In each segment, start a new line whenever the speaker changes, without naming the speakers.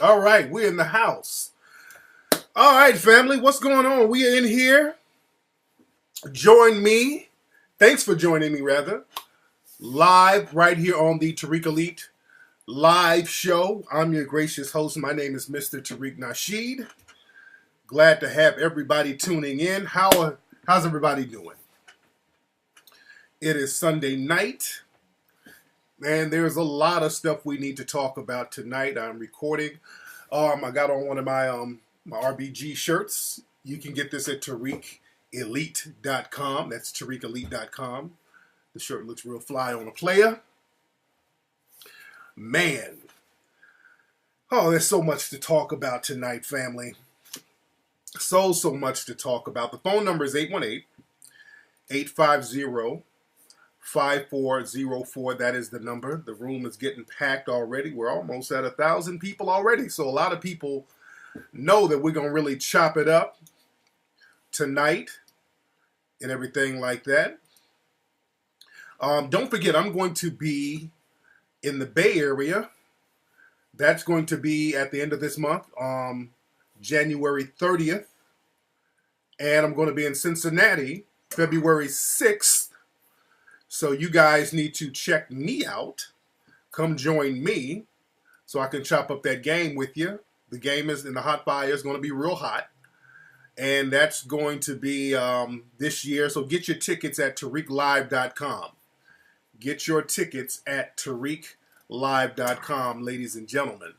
All right, we're in the house. All right, family, what's going on? We are in here. Join me. Thanks for joining me, rather. Live right here on the Tariq Elite live show. I'm your gracious host. My name is Mr. Tariq Nasheed. Glad to have everybody tuning in. How's everybody doing? It is Sunday night. And there's a lot of stuff we need to talk about tonight. I'm recording. I got on one of my RBG shirts. You can get this at TariqElite.com. That's TariqElite.com. The shirt looks real fly on a player. Man. Oh, there's so much to talk about tonight, family. So much to talk about. The phone number is 818-850-5404. That is the number. The room is getting packed already. We're almost at 1,000 people already. So a lot of people know that we're going to really chop it up tonight and everything like that. Don't forget, I'm going to be in the Bay Area. That's going to be at the end of this month, January 30th. And I'm going to be in Cincinnati, February 6th. So you guys need to check me out. Come join me so I can chop up that game with you. The game is in the hot fire. It's going to be real hot. And that's going to be this year. So get your tickets at TariqLive.com. Get your tickets at TariqLive.com, ladies and gentlemen.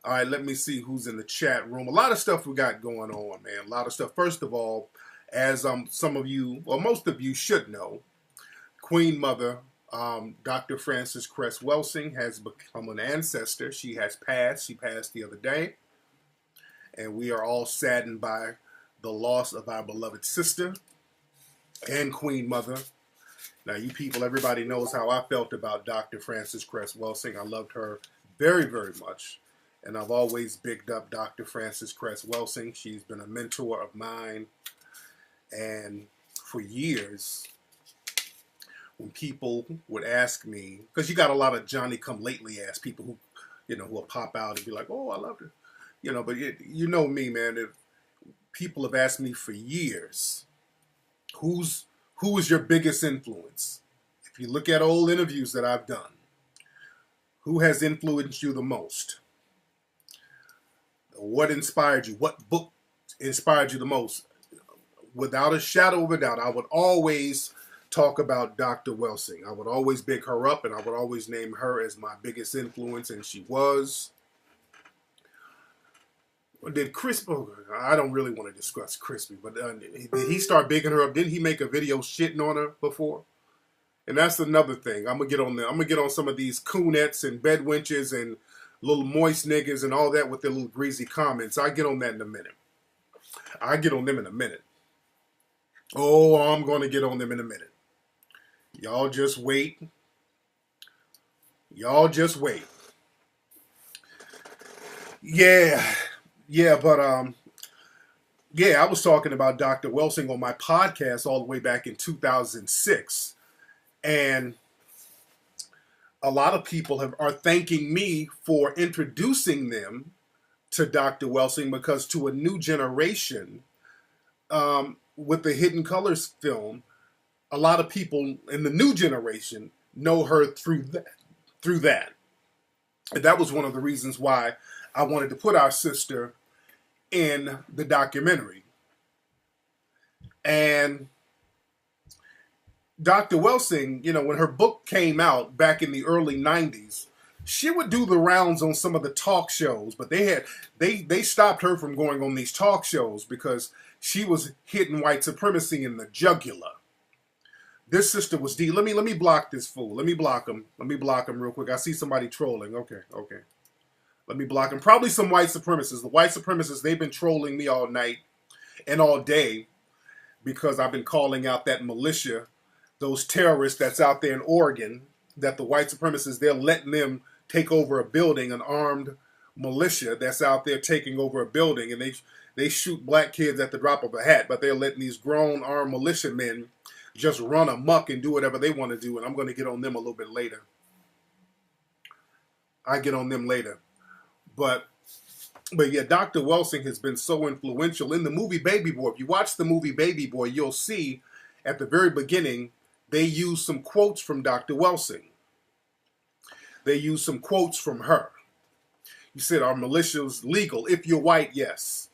All right, let me see who's in the chat room. A lot of stuff we got going on, man. A lot of stuff. First of all, as some of you, or most of you should know, Queen Mother, Dr. Frances Cress Welsing, has become an ancestor. She has passed. She passed the other day. And we are all saddened by the loss of our beloved sister and Queen Mother. Now, you people, everybody knows how I felt about Dr. Frances Cress Welsing. I loved her very, very much. And I've always bigged up Dr. Frances Cress Welsing. She's been a mentor of mine. And for years, when people would ask me, because you got a lot of Johnny-come-lately ass people who, who will pop out and be like, oh, I loved her. But you know me, man. If people have asked me for years, who is your biggest influence? If you look at old interviews that I've done, who has influenced you the most? What inspired you? What book inspired you the most? Without a shadow of a doubt, I would always talk about Dr. Welsing. I would always big her up, and I would always name her as my biggest influence, and she was. Did Crispy? I don't really want to discuss Crispy, but did he start bigging her up? Didn't he make a video shitting on her before? And that's another thing. I'm gonna get on there. I'm gonna get on some of these coonettes and bedwenches and little moist niggas and all that with their little greasy comments. I'll get on that in a minute. I'll get on them in a minute. Oh, I'm gonna get on them in a minute. Y'all just wait. Y'all just wait. Yeah, but I was talking about Dr. Welsing on my podcast all the way back in 2006, and a lot of people are thanking me for introducing them to Dr. Welsing, because to a new generation, with the Hidden Colors film, a lot of people in the new generation know her through that. And that was one of the reasons why I wanted to put our sister in the documentary. And Dr. Welsing, when her book came out back in the early 90s, she would do the rounds on some of the talk shows, but they stopped her from going on these talk shows because she was hitting white supremacy in the jugular. This sister was let me block this fool. Let me block him. Let me block him real quick. I see somebody trolling. Okay. Let me block him. Probably some white supremacists. The white supremacists, they've been trolling me all night and all day because I've been calling out that militia, those terrorists that's out there in Oregon, that the white supremacists, they're letting them take over a building, an armed militia that's out there taking over a building, and they shoot black kids at the drop of a hat, but they're letting these grown armed militiamen just run amok and do whatever they want to do, and I'm going to get on them a little bit later. I get on them later. But yeah, Dr. Welsing has been so influential in the movie Baby Boy. If you watch the movie Baby Boy, you'll see at the very beginning they use some quotes from Dr. Welsing. They use some quotes from her. You said, "Are militias legal? If you're white, yes.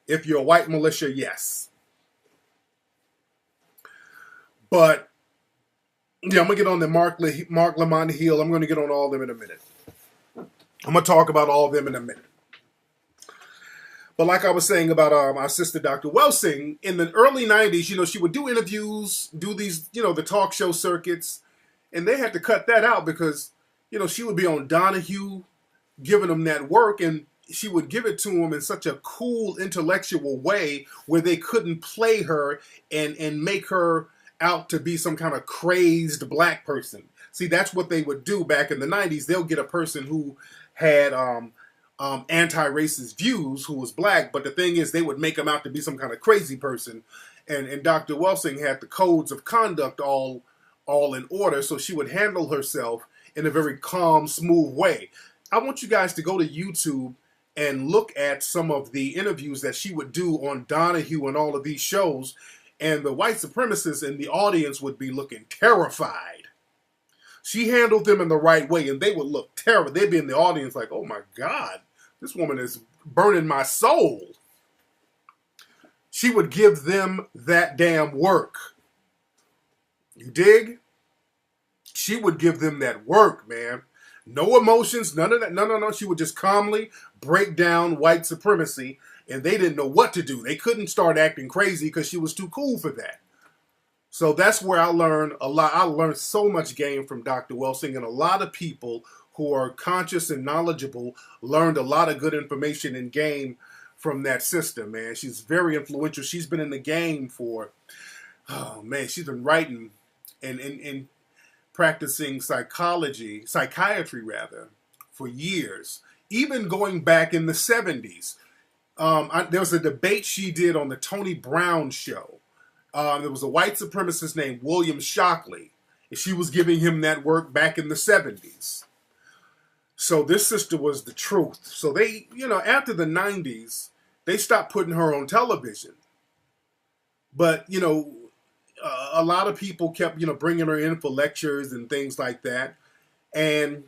If you're a white militia, yes." But yeah, I'm gonna get on the Mark Lamont Hill. I'm gonna get on all of them in a minute. I'm gonna talk about all of them in a minute. But like I was saying about our sister Dr. Welsing, in the early 90s, you know, she would do interviews, do these, you know, the talk show circuits, and they had to cut that out because, you know, she would be on Donahue giving them that work, and she would give it to them in such a cool, intellectual way where they couldn't play her and make her out to be some kind of crazed black person. See, that's what they would do back in the 90s. They'll get a person who had anti-racist views who was black, but the thing is they would make him out to be some kind of crazy person. And Dr. Welsing had the codes of conduct all in order, so she would handle herself in a very calm, smooth way. I want you guys to go to YouTube and look at some of the interviews that she would do on Donahue and all of these shows, and the white supremacists in the audience would be looking terrified. She handled them in the right way, and they would look terrible. They'd be in the audience like, "Oh my God, this woman is burning my soul." She would give them that damn work. You dig? She would give them that work, man. No emotions, none of that. No. She would just calmly break down white supremacy, and they didn't know what to do. They couldn't start acting crazy because she was too cool for that. So that's where I learned a lot. I learned so much game from Dr. Welsing, and a lot of people who are conscious and knowledgeable learned a lot of good information and game from that sister, man. She's very influential. She's been in the game for, oh man, she's been writing and practicing psychiatry rather, for years. Even going back in the 70s. There was a debate she did on the Tony Brown show. There was a white supremacist named William Shockley, and she was giving him that work back in the 70s. So this sister was the truth. So they, you know, after the 90s, they stopped putting her on television. But, you know, a lot of people kept, you know, bringing her in for lectures and things like that. And,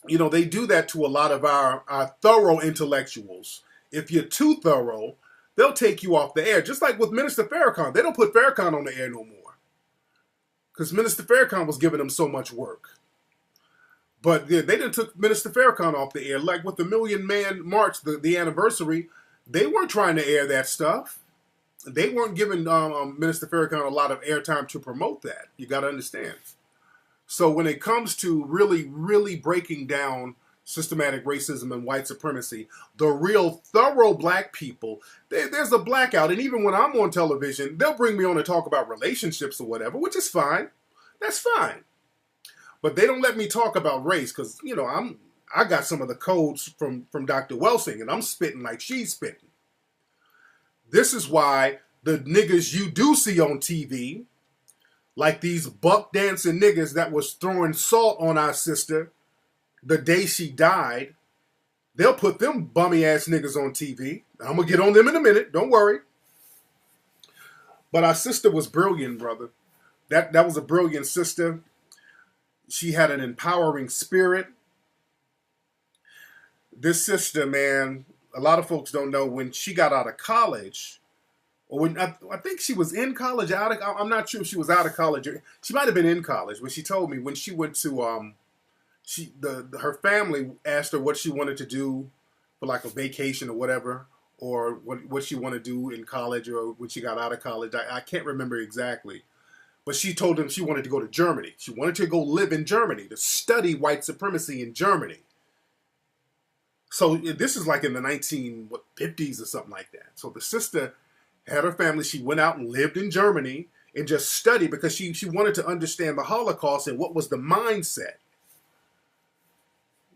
you know, they do that to a lot of our thorough intellectuals. If you're too thorough, they'll take you off the air. Just like with Minister Farrakhan. They don't put Farrakhan on the air no more, because Minister Farrakhan was giving them so much work. But they didn't took Minister Farrakhan off the air. Like with the Million Man March, the anniversary, they weren't trying to air that stuff. They weren't giving Minister Farrakhan a lot of airtime to promote that. You got to understand. So when it comes to really, really breaking down systematic racism and white supremacy, the real thorough black people, there's a blackout. And even when I'm on television, they'll bring me on to talk about relationships or whatever, which is fine. That's fine. But they don't let me talk about race because, you know, I got some of the codes from Dr. Welsing, and I'm spitting like she's spitting. This is why the niggas you do see on TV, like these buck dancing niggas that was throwing salt on our sister the day she died, they'll put them bummy ass niggas on TV. I'm gonna get on them in a minute, don't worry. But our sister was brilliant, brother. That was a brilliant sister. She had an empowering spirit. This sister, man, a lot of folks don't know, when she got out of college, or when I think she was in college, I'm not sure if she was out of college. She might have been in college, but she told me when she went to her family asked her what she wanted to do for like a vacation or whatever, or what she wanted to do in college or when she got out of college. I can't remember exactly. But she told them she wanted to go to Germany. She wanted to go live in Germany, to study white supremacy in Germany. So this is like in the 1950s or something like that. So the sister had her family. She went out and lived in Germany and just studied because she wanted to understand the Holocaust and what was the mindset.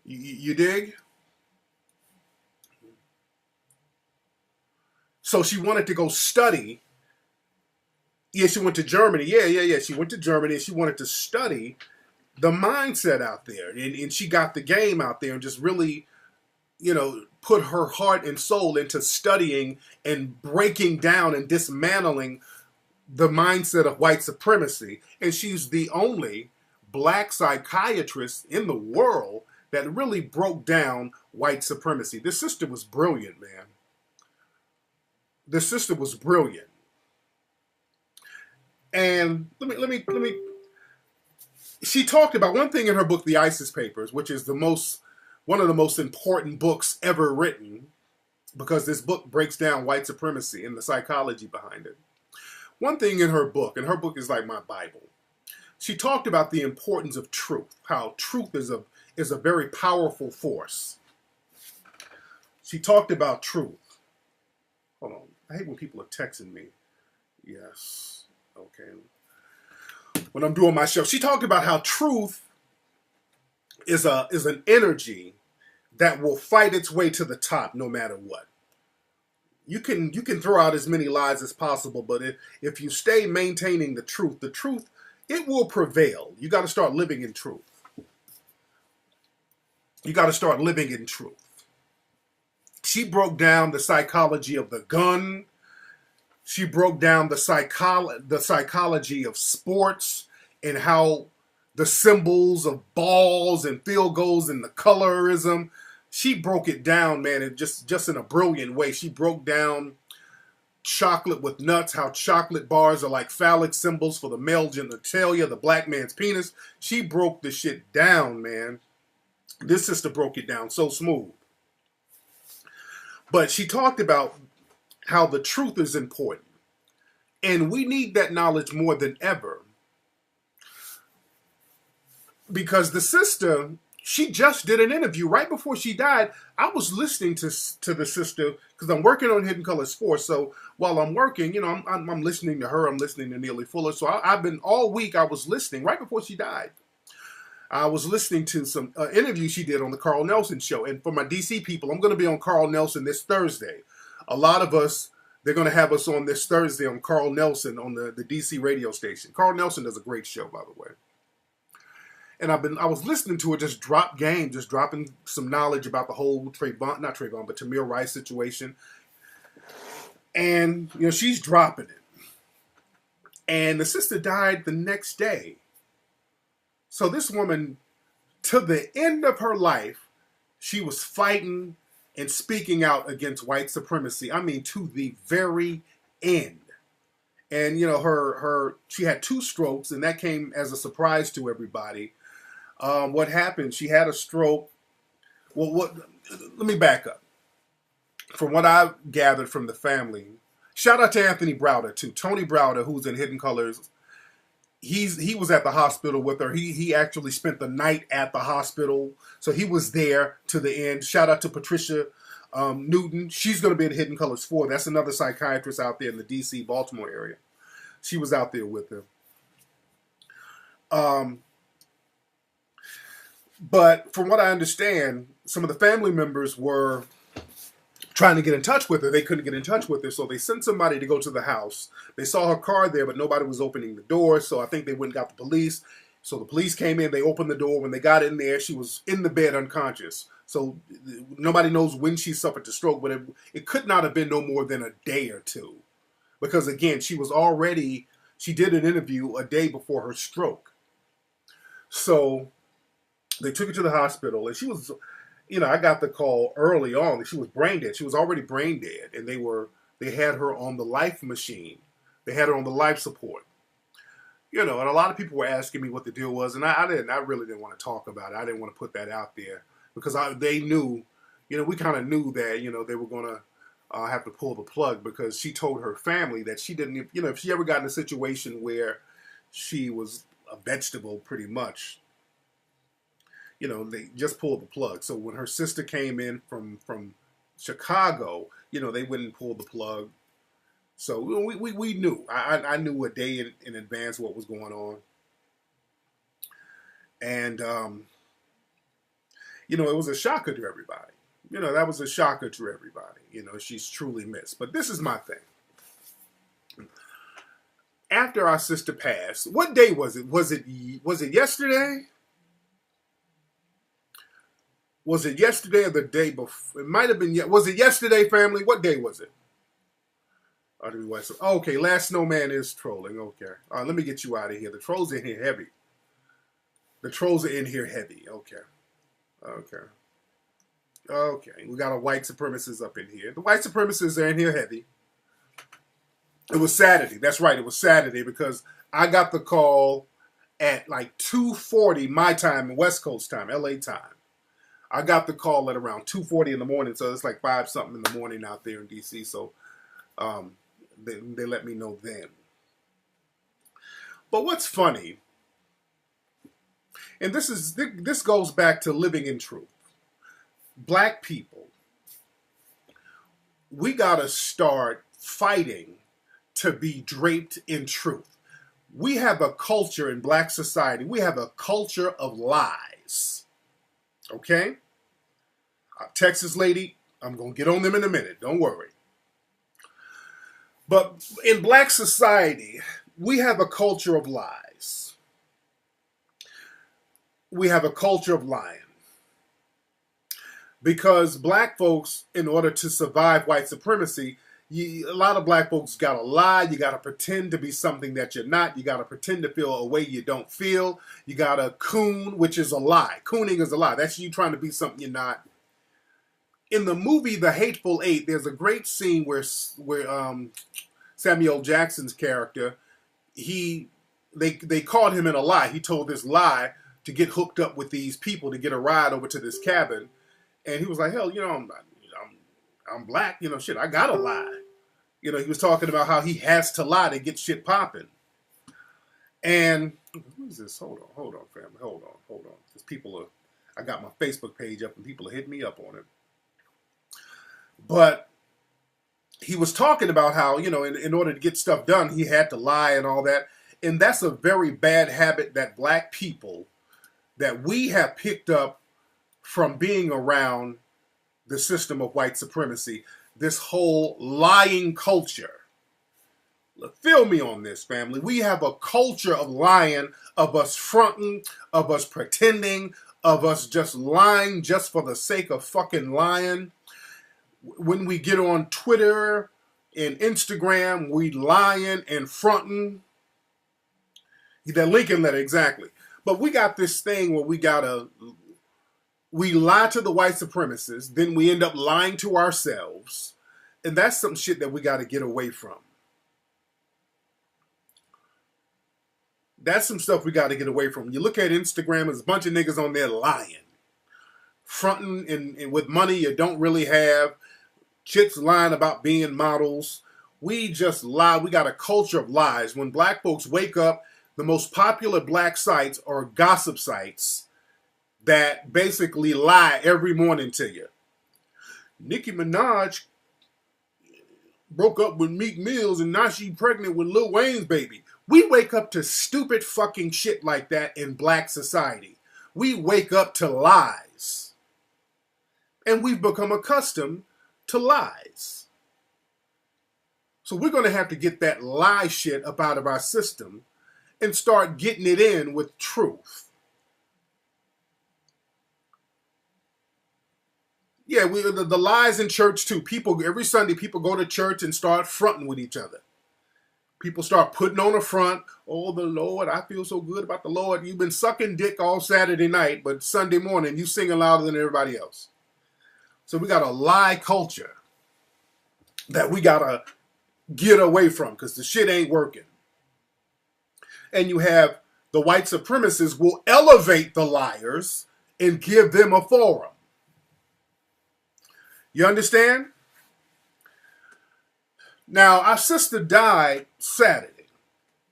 You dig? So she wanted to go study. Yeah, she went to Germany. Yeah. She went to Germany and she wanted to study the mindset out there. And she got the game out there and just really put her heart and soul into studying and breaking down and dismantling the mindset of white supremacy. And she's the only black psychiatrist in the world that really broke down white supremacy. This sister was brilliant, man. This sister was brilliant. And let me she talked about one thing in her book, The ISIS Papers, which is one of the most important books ever written, because this book breaks down white supremacy and the psychology behind it. One thing in her book, and her book is like my Bible, she talked about the importance of truth, how truth is a very powerful force. She talked about truth. Hold on. I hate when people are texting me. Yes. Okay. When I'm doing my show. She talked about how truth is an energy that will fight its way to the top no matter what. You can throw out as many lies as possible, but if you stay maintaining the truth, it will prevail. You got to start living in truth. You got to start living in truth. She broke down the psychology of the gun. She broke down the psychology of sports and how the symbols of balls and field goals and the colorism. She broke it down, man, and just in a brilliant way. She broke down chocolate with nuts, how chocolate bars are like phallic symbols for the male genitalia, the black man's penis. She broke the shit down, man. This sister broke it down so smooth. But she talked about how the truth is important. And we need that knowledge more than ever. Because the sister, she just did an interview right before she died. I was listening to the sister because I'm working on Hidden Colors 4. So while I'm working, I'm listening to her. I'm listening to Neely Fuller. So I've been all week. I was listening right before she died. I was listening to some interview she did on the Carl Nelson show. And for my DC people, I'm going to be on Carl Nelson this Thursday. A lot of us, they're going to have us on this Thursday on Carl Nelson on the DC radio station. Carl Nelson does a great show, by the way. And I was listening to her just drop game, just dropping some knowledge about the whole not Trayvon, but Tamir Rice situation. And, she's dropping it. And the sister died the next day. So this woman, to the end of her life, she was fighting and speaking out against white supremacy. I mean, to the very end. And, she had 2 strokes, and that came as a surprise to everybody. What happened? She had a stroke. Well, let me back up. From what I gathered from the family, shout out to Anthony Browder too. Tony Browder, who's in Hidden Colors. He was at the hospital with her. He actually spent the night at the hospital, so he was there to the end. Shout out to Patricia Newton. She's going to be in Hidden Colors 4. That's another psychiatrist out there in the D.C. Baltimore area. She was out there with him. But from what I understand, some of the family members were trying to get in touch with her. They couldn't get in touch with her, so they sent somebody to go to the house. They saw her car there, but nobody was opening the door, so I think they went and got the police. So the police came in, they opened the door. When they got in there, she was in the bed unconscious. So nobody knows when she suffered the stroke, but it could not have been no more than a day or two. Because again, she did an interview a day before her stroke. So they took her to the hospital, and she was, I got the call early on that she was brain dead. She was already brain dead, and they had her on the life machine. They had her on the life support. And a lot of people were asking me what the deal was, and I really didn't want to talk about it. I didn't want to put that out there because they knew, we kind of knew that, they were going to have to pull the plug because she told her family that she didn't, if she ever got in a situation where she was a vegetable pretty much, they just pulled the plug. So when her sister came in from Chicago, they went and pulled the plug. So we knew. I knew a day in advance what was going on. And, it was a shocker to everybody. That was a shocker to everybody. She's truly missed. But this is my thing. After our sister passed, what day was it? Was it yesterday? Was it yesterday or the day before? It might have been. Was it yesterday, family? What day was it? Okay, Last Snowman is trolling. Okay. Let me get you out of here. The trolls are in here heavy. The trolls are in here heavy. Okay. Okay. Okay. We got a white supremacist up in here. The white supremacists are in here heavy. It was Saturday. That's right. It was Saturday because I got the call at like 2:40 my time, West Coast time, LA time. I got the call at around 2:40 in the morning, so it's like 5 something in the morning out there in DC. So they let me know then. But what's funny, and this goes back to living in truth. Black people, we gotta start fighting to be draped in truth. We have a culture in black society. We have a culture of lies. Okay? Texas lady, I'm going to get on them in a minute. Don't worry. But in black society, we have a culture of lies. We have a culture of lying. Because black folks, in order to survive white supremacy, a lot of black folks got to lie. You got to pretend to be something that you're not. You got to pretend to feel a way you don't feel. You got to coon, which is a lie. Cooning is a lie. That's you trying to be something you're not. In the movie The Hateful Eight, there's a great scene where Samuel Jackson's character, they caught him in a lie. He told this lie to get hooked up with these people to get a ride over to this cabin, and he was like, "Hell, I'm black, shit, I gotta lie." He was talking about how he has to lie to get shit popping. And who is this? Hold on, family. Hold on. Because I got my Facebook page up and people are hitting me up on it. But he was talking about how, in order to get stuff done, he had to lie and all that. And that's a very bad habit that black people, that we have picked up from being around the system of white supremacy, this whole lying culture. Feel me on this, family. We have a culture of lying, of us fronting, of us pretending, of us just lying just for the sake of fucking lying. When we get on Twitter and Instagram, we lying and fronting. That Lincoln letter, exactly. But we got this thing where we lie to the white supremacists, then we end up lying to ourselves. And that's some shit that we got to get away from. That's some stuff we got to get away from. You look at Instagram, there's a bunch of niggas on there lying. Fronting and with money you don't really have. Chicks lying about being models. We just lie. We got a culture of lies. When black folks wake up, the most popular black sites are gossip sites that basically lie every morning to you. Nicki Minaj broke up with Meek Mills and now she's pregnant with Lil Wayne's baby. We wake up to stupid fucking shit like that in black society. We wake up to lies. And we've become accustomed to lies. So we're going to have to get that lie shit up out of our system and start getting it in with truth. Yeah, the lies in church too. Every Sunday, people go to church and start fronting with each other. People start putting on a front. Oh, the Lord, I feel so good about the Lord. You've been sucking dick all Saturday night, but Sunday morning, you singing louder than everybody else. So we got a lie culture that we got to get away from because the shit ain't working. And you have the white supremacists will elevate the liars and give them a forum. You understand? Now, our sister died Saturday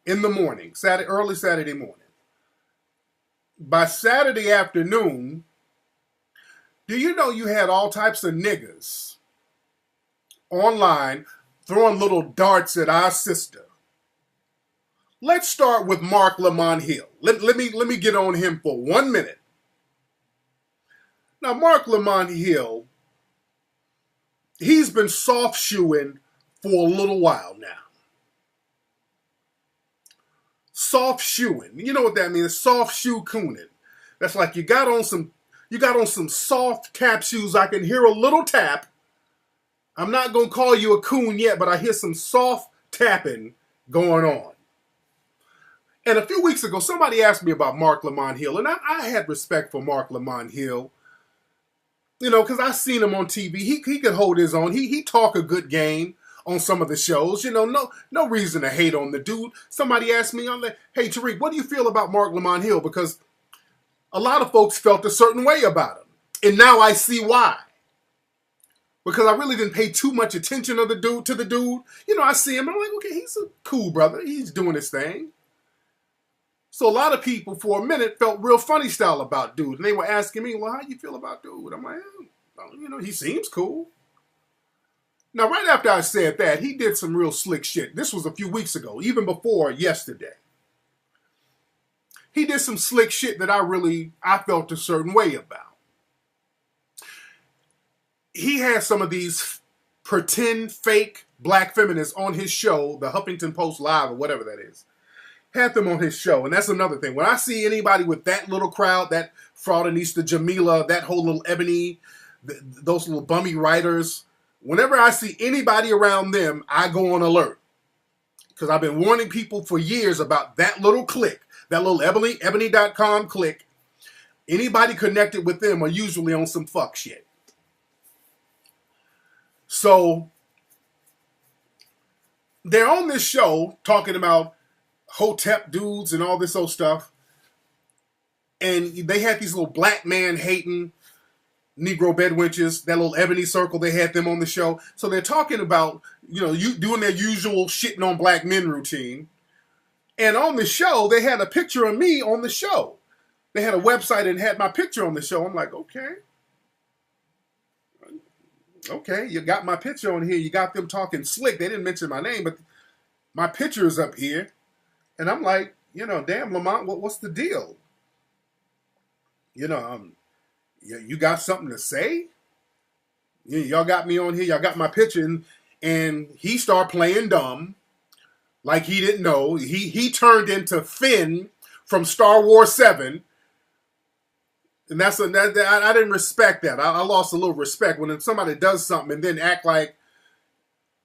in the morning, early Saturday morning. By Saturday afternoon, do you know you had all types of niggas online throwing little darts at our sister? Let's start with Mark Lamont Hill. Let me get on him for 1 minute. Now, Mark Lamont Hill, he's been soft-shoeing for a little while now. Soft-shoeing. You know what that means? Soft-shoe cooning. That's like you got on some You got on some soft tap shoes. I can hear a little tap. I'm not going to call you a coon yet, but I hear some soft tapping going on. And a few weeks ago, somebody asked me about Mark Lamont Hill, and I had respect for Mark Lamont Hill, you know, because I seen him on TV. He could hold his own. He talk a good game on some of the shows. You know, no reason to hate on the dude. Somebody asked me, I'm like, hey, Tariq, what do you feel about Mark Lamont Hill? Because a lot of folks felt a certain way about him. And now I see why. Because I really didn't pay too much attention to the dude. You know, I see him, and I'm like, okay, he's a cool brother. He's doing his thing. So a lot of people for a minute felt real funny style about dude. And they were asking me, well, how you feel about dude? I'm like, you know, he seems cool. Now, right after I said that, he did some real slick shit. This was a few weeks ago, even before yesterday. He did some slick shit that I felt a certain way about. He had some of these pretend fake black feminists on his show, the Huffington Post Live or whatever that is. Had them on his show, and that's another thing. When I see anybody with that little crowd, that Fraudinista Jamila, that whole little Ebony, those little bummy writers, whenever I see anybody around them, I go on alert. Because I've been warning people for years about that little clique, that little Ebony.com clique. Anybody connected with them are usually on some fuck shit. So, they're on this show talking about Hotep dudes and all this old stuff. And they had these little black man hating Negro bedwenches, that little Ebony circle, they had them on the show. So they're talking about, you know, doing their usual shitting on black men routine. And on the show, they had a picture of me on the show. They had a website and had my picture on the show. I'm like, okay, you got my picture on here. You got them talking slick. They didn't mention my name, but my picture is up here. And I'm like, you know, damn, Lamont, what's the deal? You know, you got something to say? Y'all got me on here. Y'all got my picture. And he started playing dumb like he didn't know. He turned into Finn from Star Wars 7. And I didn't respect that. I lost a little respect when somebody does something and then act like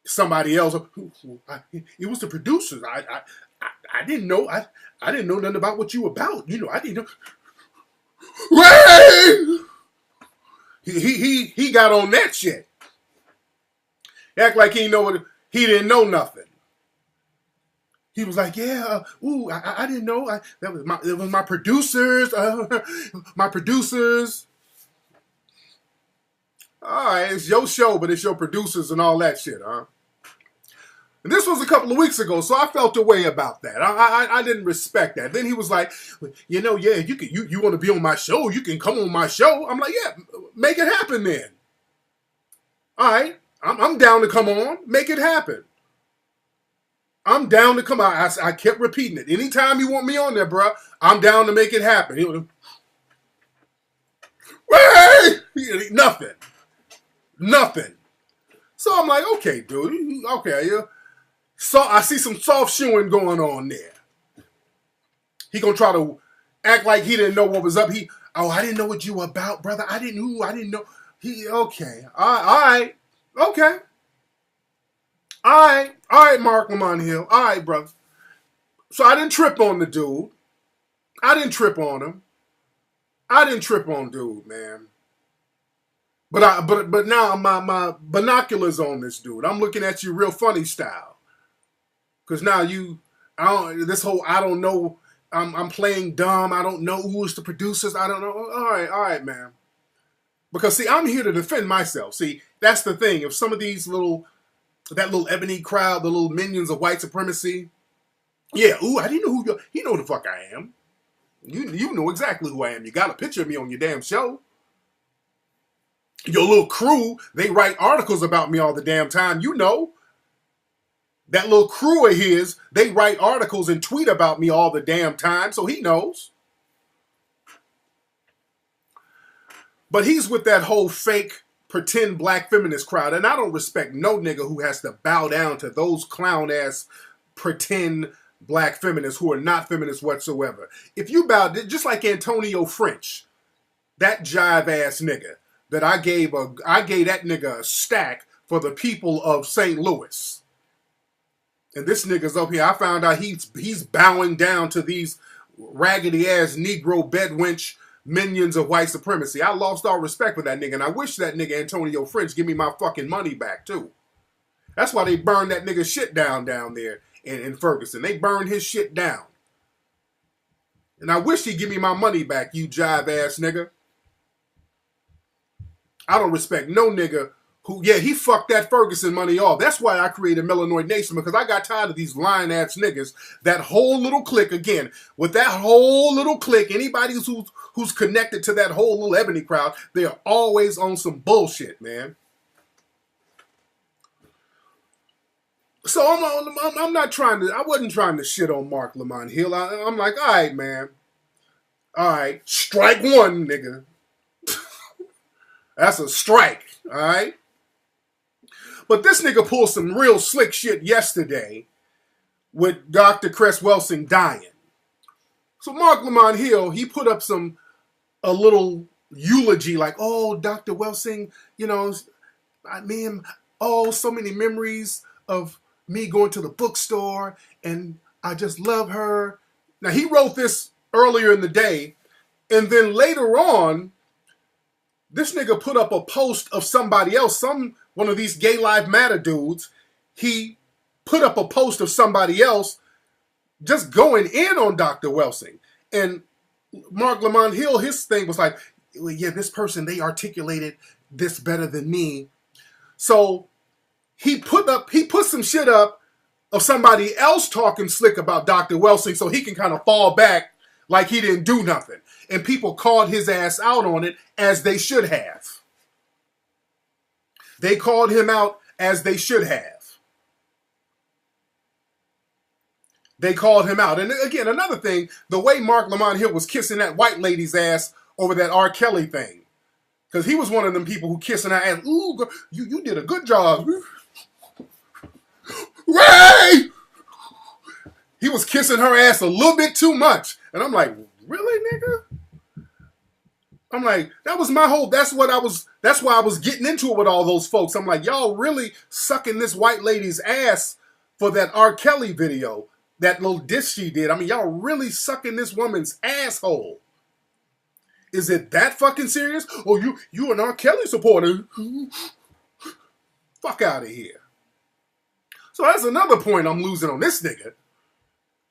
somebody else. It was the producers. I didn't know. I didn't know nothing about what you about. You know, I didn't know. He got on that shit. Act like he didn't know nothing. He was like, yeah, I didn't know. It was my producers. My producers. All right, it's your show, but it's your producers and all that shit, huh? And this was a couple of weeks ago, so I felt a way about that. I didn't respect that. Then he was like, you know, yeah, you want to be on my show, you can come on my show. I'm like, yeah, make it happen then. All right, I'm down to come on, make it happen. I'm down to come on. I kept repeating it. Anytime you want me on there, bro, I'm down to make it happen. He was, nothing. So I'm like, okay, dude, okay, yeah. So I see some soft shoeing going on there. He gonna try to act like he didn't know what was up. I didn't know what you were about, brother. I didn't know. Okay, all right, okay. All right, Mark Lamont Hill. All right, brother. So I didn't trip on the dude. I didn't trip on him. I didn't trip on dude, man. But now my binoculars on this dude. I'm looking at you real funny style. Cause now I don't know. I'm playing dumb. I don't know who's the producers. I don't know. All right, man. Because see, I'm here to defend myself. See, that's the thing. If some of these that little Ebony crowd, the little minions of white supremacy, yeah, I didn't know you know the fuck I am. You know exactly who I am. You got a picture of me on your damn show. Your little crew, they write articles about me all the damn time. You know. That little crew of his, they write articles and tweet about me all the damn time, so he knows. But he's with that whole fake, pretend black feminist crowd, and I don't respect no nigga who has to bow down to those clown-ass, pretend black feminists who are not feminists whatsoever. If you bow, just like Antonio French, That jive ass nigga that I gave that nigga a stack for the people of St. Louis. And this nigga's up here. I found out he's bowing down to these raggedy ass Negro bedwench minions of white supremacy. I lost all respect for that nigga, and I wish that nigga Antonio French give me my fucking money back too. That's why they burned that nigga shit down there in Ferguson. They burned his shit down. And I wish he'd give me my money back, you jive ass nigga. I don't respect no nigga who, yeah, he fucked that Ferguson money off. That's why I created Melanoid Nation, because I got tired of these lying ass niggas. That whole little clique, again, with that whole little clique, anybody who's connected to that whole little ebony crowd, they are always on some bullshit, man. So I'm not trying to, I wasn't trying to shit on Mark Lamont Hill. I'm like, all right, man. All right, strike one, nigga. That's a strike, all right? But this nigga pulled some real slick shit yesterday with Dr. Cress Welsing dying. So Mark Lamont Hill, he put up a little eulogy like, oh, Dr. Welsing, you know, so many memories of me going to the bookstore, and I just love her. Now, he wrote this earlier in the day, and then later on, this nigga put up a post of somebody else, one of these Gay Lives Matter dudes. He put up a post of somebody else just going in on Dr. Welsing. And Mark Lamont Hill, his thing was like, yeah, this person, they articulated this better than me. So he put some shit up of somebody else talking slick about Dr. Welsing so he can kind of fall back like he didn't do nothing. And people called his ass out on it, as they should have. They called him out as they should have. They called him out. And again, another thing, the way Mark Lamont Hill was kissing that white lady's ass over that R. Kelly thing. Because he was one of them people who kissing her ass. Ooh, girl, you did a good job. Ray! He was kissing her ass a little bit too much. And I'm like, really, nigga? I'm like, that's why I was getting into it with all those folks. I'm like, y'all really sucking this white lady's ass for that R. Kelly video, that little diss she did. I mean, y'all really sucking this woman's asshole. Is it that fucking serious? Oh, you an R. Kelly supporter? Fuck out of here. So that's another point I'm losing on this nigga.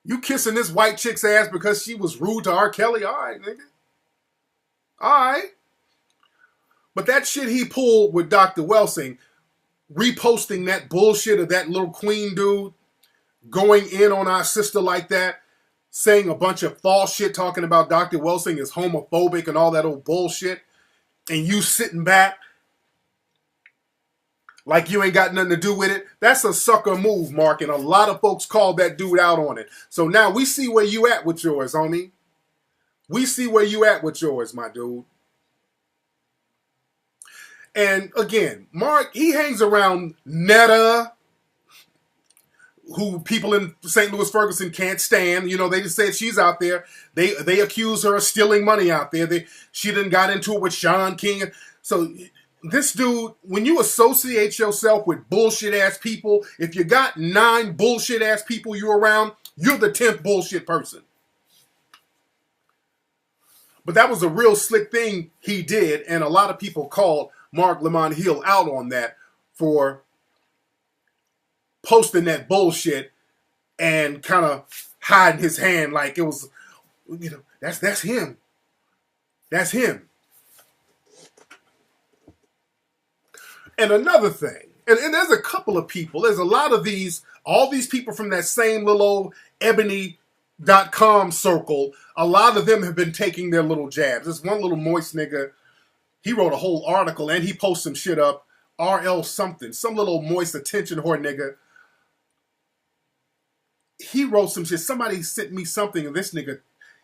You kissing this white chick's ass because she was rude to R. Kelly? All right, nigga. All right. But that shit he pulled with Dr. Welsing, reposting that bullshit of that little queen dude, going in on our sister like that, saying a bunch of false shit, talking about Dr. Welsing is homophobic and all that old bullshit, and you sitting back like you ain't got nothing to do with it. That's a sucker move, Mark, and a lot of folks called that dude out on it. So now we see where you at with yours, homie. We see where you at with yours, my dude. And again, Mark, he hangs around Netta, who people in St. Louis Ferguson can't stand. You know, they just said she's out there. They accuse her of stealing money out there. She done got into it with Sean King. So this dude, when you associate yourself with bullshit-ass people, if you got 9 bullshit-ass people you're around, you're the 10th bullshit person. But that was a real slick thing he did, and a lot of people called Mark Lamont Hill out on that for posting that bullshit and kind of hiding his hand like it was, you know, that's him. That's him. And another thing, and there's a couple of people, there's a lot of all these people from that same little old ebony.com circle, a lot of them have been taking their little jabs. This one little moist nigga, he wrote a whole article and he posted some shit up, RL something, some little moist attention whore nigga. He wrote some shit. Somebody sent me something, and this nigga,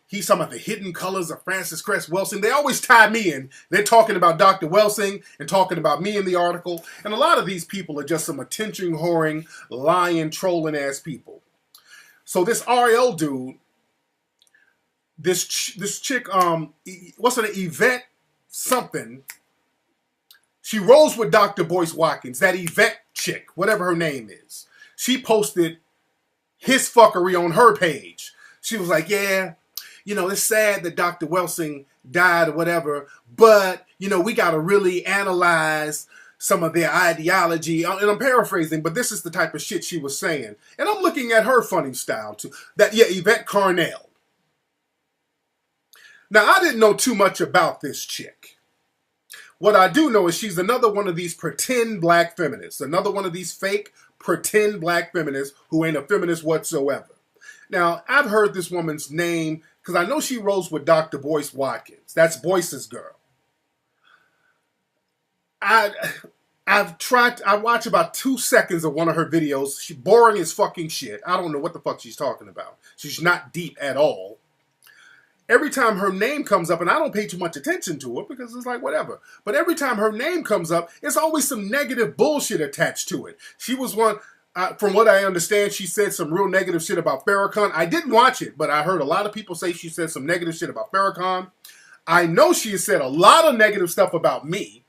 he's talking about the hidden colors of Francis Cress Welsing. They always tie me in. They're talking about Dr. Welsing and talking about me in the article. And a lot of these people are just some attention whoring, lying, trolling ass people. So this RL dude, this chick, what's her name, Yvette something. She rolls with Dr. Boyce Watkins, that Yvette chick, whatever her name is. She posted his fuckery on her page. She was like, yeah, you know, it's sad that Dr. Welsing died or whatever, but, you know, we got to really analyze some of their ideology. And I'm paraphrasing, but this is the type of shit she was saying. And I'm looking at her funny style too. Yvette Carnell. Now, I didn't know too much about this chick. What I do know is she's another one of these pretend black feminists. Another one of these fake pretend black feminists who ain't a feminist whatsoever. Now, I've heard this woman's name because I know she rolls with Dr. Boyce Watkins. That's Boyce's girl. I watch about 2 seconds of one of her videos. She's boring as fucking shit. I don't know what the fuck she's talking about. She's not deep at all. Every time her name comes up, and I don't pay too much attention to it because it's like whatever, but every time her name comes up, it's always some negative bullshit attached to it. She was one, from what I understand, she said some real negative shit about Farrakhan. I didn't watch it, but I heard a lot of people say she said some negative shit about Farrakhan. I know she has said a lot of negative stuff about me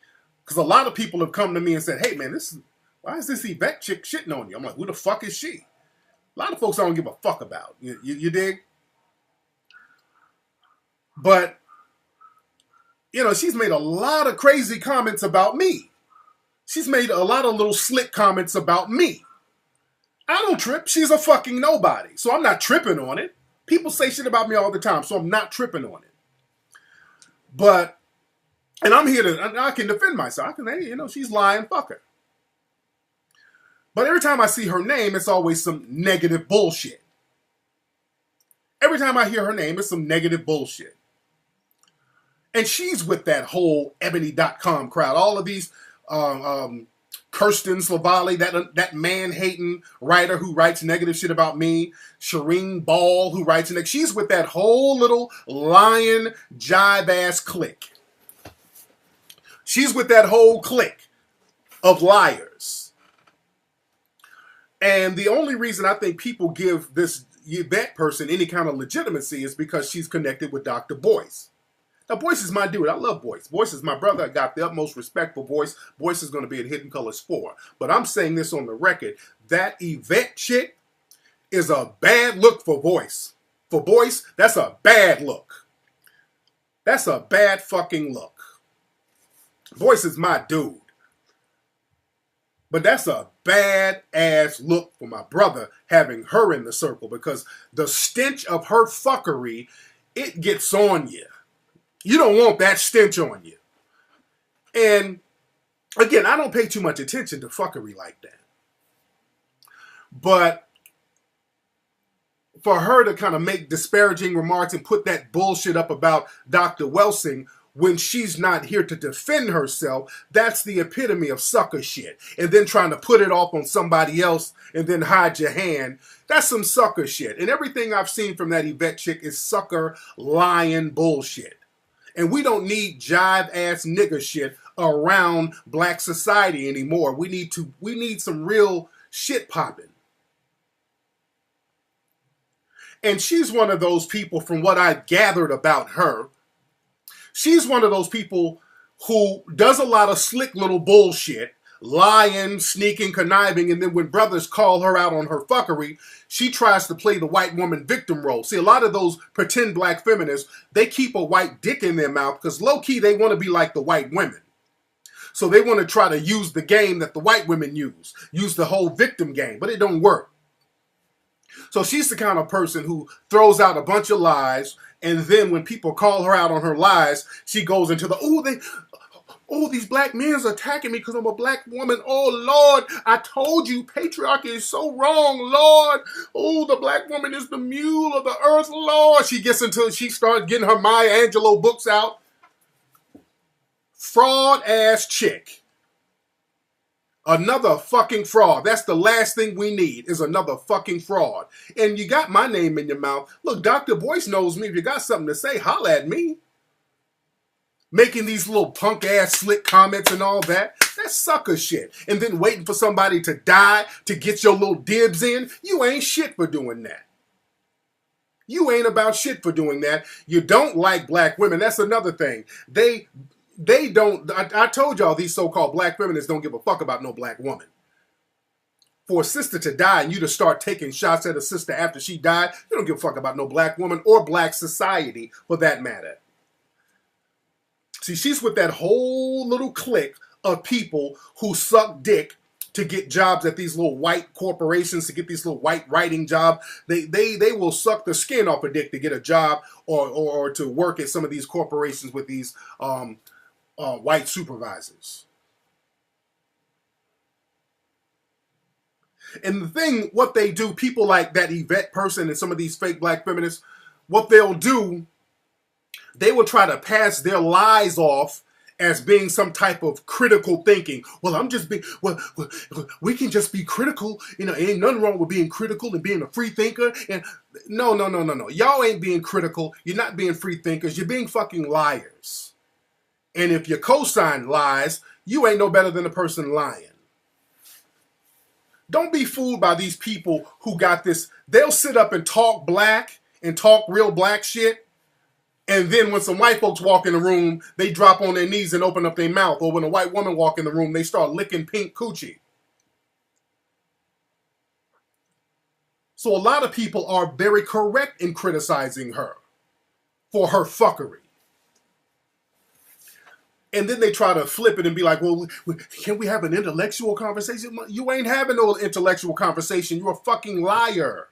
because a lot of people have come to me and said, hey man, why is this Yvette chick shitting on you? I'm like, who the fuck is she? A lot of folks I don't give a fuck about. You dig? But, you know, she's made a lot of crazy comments about me. She's made a lot of little slick comments about me. I don't trip. She's a fucking nobody. So I'm not tripping on it. People say shit about me all the time, so I'm not tripping on it. But, and I'm here to, I can defend myself. I can, hey, you know, she's lying, fuck her. But every time I see her name, it's always some negative bullshit. Every time I hear her name, it's some negative bullshit. And she's with that whole Ebony.com crowd. All of these Kirsten Slavali, that man-hating writer who writes negative shit about me. Shireen Ball, who writes negative. She's with that whole little lying, jive-ass clique. She's with that whole clique of liars. And the only reason I think people give that person any kind of legitimacy is because she's connected with Dr. Boyce. Now, Boyce is my dude. I love Boyce. Boyce is my brother. I got the utmost respect for Boyce. Boyce is going to be at Hidden Colors 4. But I'm saying this on the record. That Yvette chick is a bad look for Boyce. For Boyce, that's a bad look. That's a bad fucking look. Boyce is my dude. But that's a bad-ass look for my brother having her in the circle because the stench of her fuckery, it gets on you. You don't want that stench on you. And again, I don't pay too much attention to fuckery like that. But for her to kind of make disparaging remarks and put that bullshit up about Dr. Welsing when she's not here to defend herself, that's the epitome of sucker shit. And then trying to put it off on somebody else and then hide your hand, that's some sucker shit. And everything I've seen from that Yvette chick is sucker, lying bullshit. And we don't need jive-ass nigger shit around black society anymore. We need some real shit popping. And she's one of those people, from what I've gathered about her, she's one of those people who does a lot of slick little bullshit, lying, sneaking, conniving, and then when brothers call her out on her fuckery, she tries to play the white woman victim role. See, a lot of those pretend black feminists, they keep a white dick in their mouth because low-key they want to be like the white women. So they want to try to use the game that the white women use the whole victim game, but it don't work. So she's the kind of person who throws out a bunch of lies, and then when people call her out on her lies, she goes into the, these black men are attacking me because I'm a black woman. Oh, Lord, I told you patriarchy is so wrong, Lord. Oh, the black woman is the mule of the earth, Lord. She starts getting her Maya Angelou books out. Fraud-ass chick. Another fucking fraud. That's the last thing we need is another fucking fraud. And you got my name in your mouth. Look, Dr. Boyce knows me. If you got something to say, holla at me. Making these little punk-ass slick comments and all that. That's sucker shit. And then waiting for somebody to die to get your little dibs in. You ain't shit for doing that. You ain't about shit for doing that. You don't like black women. That's another thing. They don't, I told y'all these so-called black feminists don't give a fuck about no black woman. For a sister to die and you to start taking shots at a sister after she died, you don't give a fuck about no black woman or black society for that matter. See, she's with that whole little clique of people who suck dick to get jobs at these little white corporations, to get these little white writing jobs. They will suck the skin off a dick to get a job or to work at some of these corporations with these white supervisors. And the thing, what they do, people like that Yvette person and some of these fake black feminists, what they'll do, they will try to pass their lies off as being some type of critical thinking. Well, I'm just being, well, we can just be critical. You know, ain't nothing wrong with being critical and being a free thinker. And no. Y'all ain't being critical. You're not being free thinkers. You're being fucking liars. And if you co-sign lies, you ain't no better than the person lying. Don't be fooled by these people who got this. They'll sit up and talk black and talk real black shit. And then when some white folks walk in the room, they drop on their knees and open up their mouth. Or when a white woman walk in the room, they start licking pink coochie. So a lot of people are very correct in criticizing her for her fuckery. And then they try to flip it and be like, well, can we have an intellectual conversation? You ain't having no intellectual conversation. You're a fucking liar.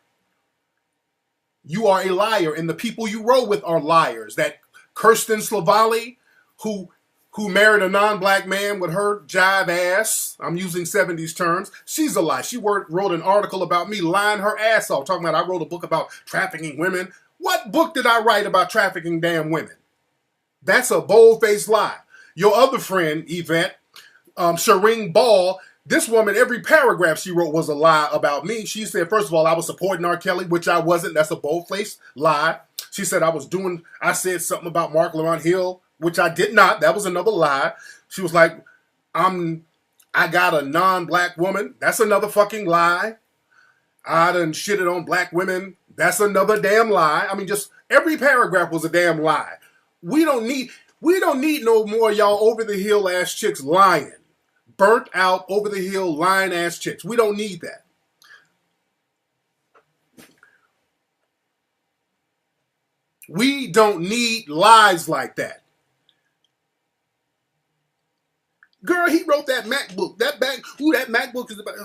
You are a liar, and the people you roll with are liars. That Kirsten Slavali, who married a non-black man with her jive ass, I'm using 70s terms, she's a lie. She wrote an article about me lying her ass off, talking about I wrote a book about trafficking women. What book did I write about trafficking damn women? That's a bold-faced lie. Your other friend, Yvette, Shireen Ball, this woman, every paragraph she wrote was a lie about me. She said, first of all, I was supporting R. Kelly, which I wasn't. That's a bold-faced lie. She said I said something about Mark Lamont Hill, which I did not. That was another lie. She was like, I got a non-black woman. That's another fucking lie. I done shitted on black women. That's another damn lie. I mean, just every paragraph was a damn lie. We don't need no more y'all over-the-hill ass chicks lying. Burnt out, over-the-hill, lying ass chicks. We don't need that. We don't need lies like that. Girl, he wrote that MacBook. That MacBook is about...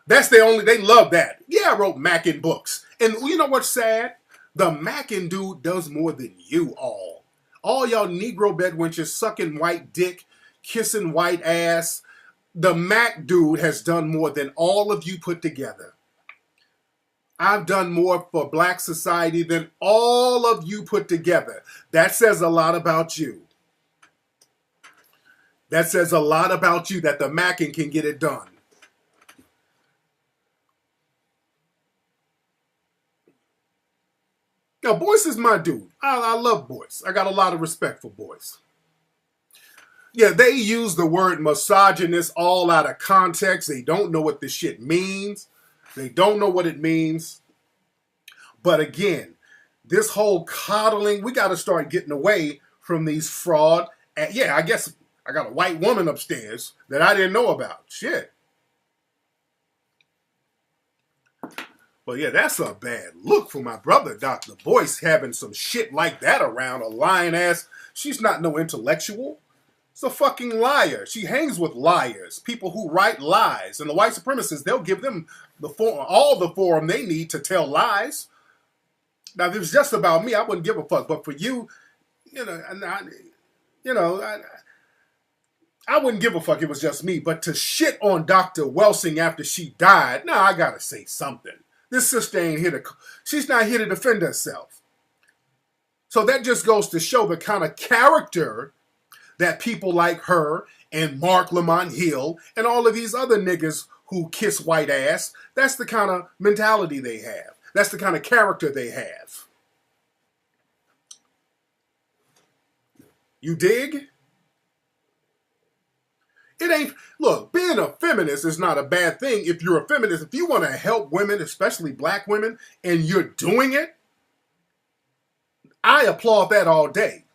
That's they love that. Yeah, I wrote Mackin books. And you know what's sad? The Mackin dude does more than you all. All y'all Negro bedwenches sucking white dick, kissing white ass. The Mac dude has done more than all of you put together. I've done more for black society than all of you put together. That says a lot about you. That says a lot about you that the Mackin can get it done. Now, Boyce is my dude. I love Boyce. I got a lot of respect for Boyce. Yeah, they use the word misogynist all out of context. They don't know what this shit means. They don't know what it means. But again, this whole coddling, we got to start getting away from these fraud. And yeah, I guess I got a white woman upstairs that I didn't know about. Shit. But yeah, that's a bad look for my brother, Dr. Boyce, having some shit like that around. A lying ass. She's not no intellectual. It's a fucking liar. She hangs with liars, people who write lies. And the white supremacists, they'll give them all the forum they need to tell lies. Now, if it was just about me, I wouldn't give a fuck. But for you, I wouldn't give a fuck if it was just me. But to shit on Dr. Welsing after she died, nah, I gotta say something. This sister ain't here she's not here to defend herself. So that just goes to show the kind of character that people like her and Mark Lamont Hill and all of these other niggas who kiss white ass, that's the kind of mentality they have. That's the kind of character they have. You dig? It ain't, look, being a feminist is not a bad thing. If you're a feminist, if you want to help women, especially black women, and you're doing it, I applaud that all day.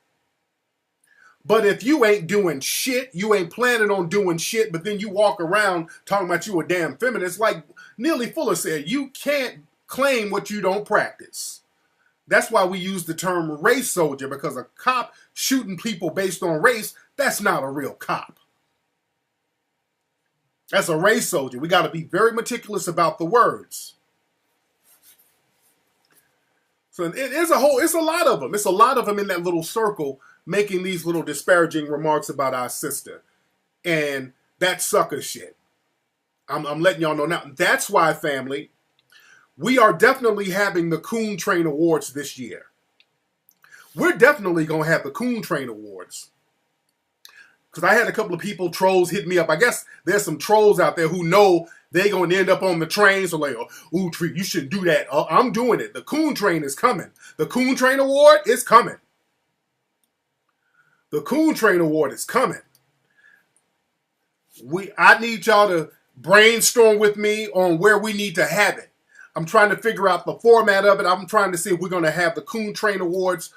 But if you ain't doing shit, you ain't planning on doing shit, but then you walk around talking about you a damn feminist, like Neely Fuller said, you can't claim what you don't practice. That's why we use the term race soldier, because a cop shooting people based on race, that's not a real cop. That's a race soldier. We got to be very meticulous about the words. So it's a lot of them. It's a lot of them in that little circle making these little disparaging remarks about our sister. And that's sucker shit. I'm letting y'all know now. That's why, family, we are definitely having the Coon Train Awards this year. We're definitely going to have the Coon Train Awards. Because I had a couple of people, trolls, hit me up. I guess there's some trolls out there who know they're going to end up on the train. So like, ooh, Tariq, you shouldn't do that. I'm doing it. The Coon Train is coming. The Coon Train Award is coming. The Coon Train Award is coming. I need y'all to brainstorm with me on where we need to have it. I'm trying to figure out the format of it. I'm trying to see if we're going to have the Coon Train Awards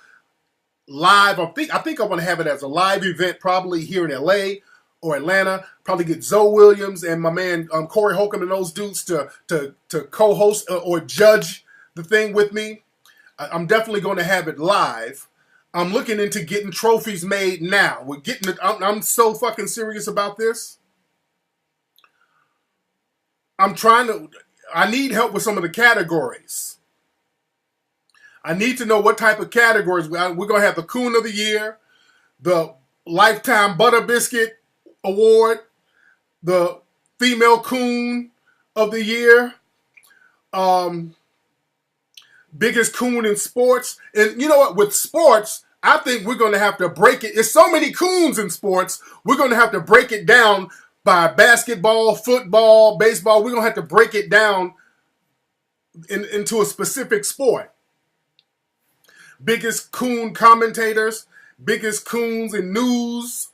live. I think I'm going to have it as a live event, probably here in LA or Atlanta. Probably get Zoe Williams and my man Corey Holcomb and those dudes to co-host or judge the thing with me. I'm definitely going to have it live. I'm looking into getting trophies made now. We're getting it. I'm so fucking serious about this. I need help with some of the categories. I need to know what type of categories. We're going to have the Coon of the Year, the Lifetime Butter Biscuit Award, the Female Coon of the Year, Biggest Coon in Sports. And you know what? With sports, I think we're going to have to break it. There's so many coons in sports, we're going to have to break it down by basketball, football, baseball. We're going to have to break it down into a specific sport. Biggest coon commentators, biggest coons in news.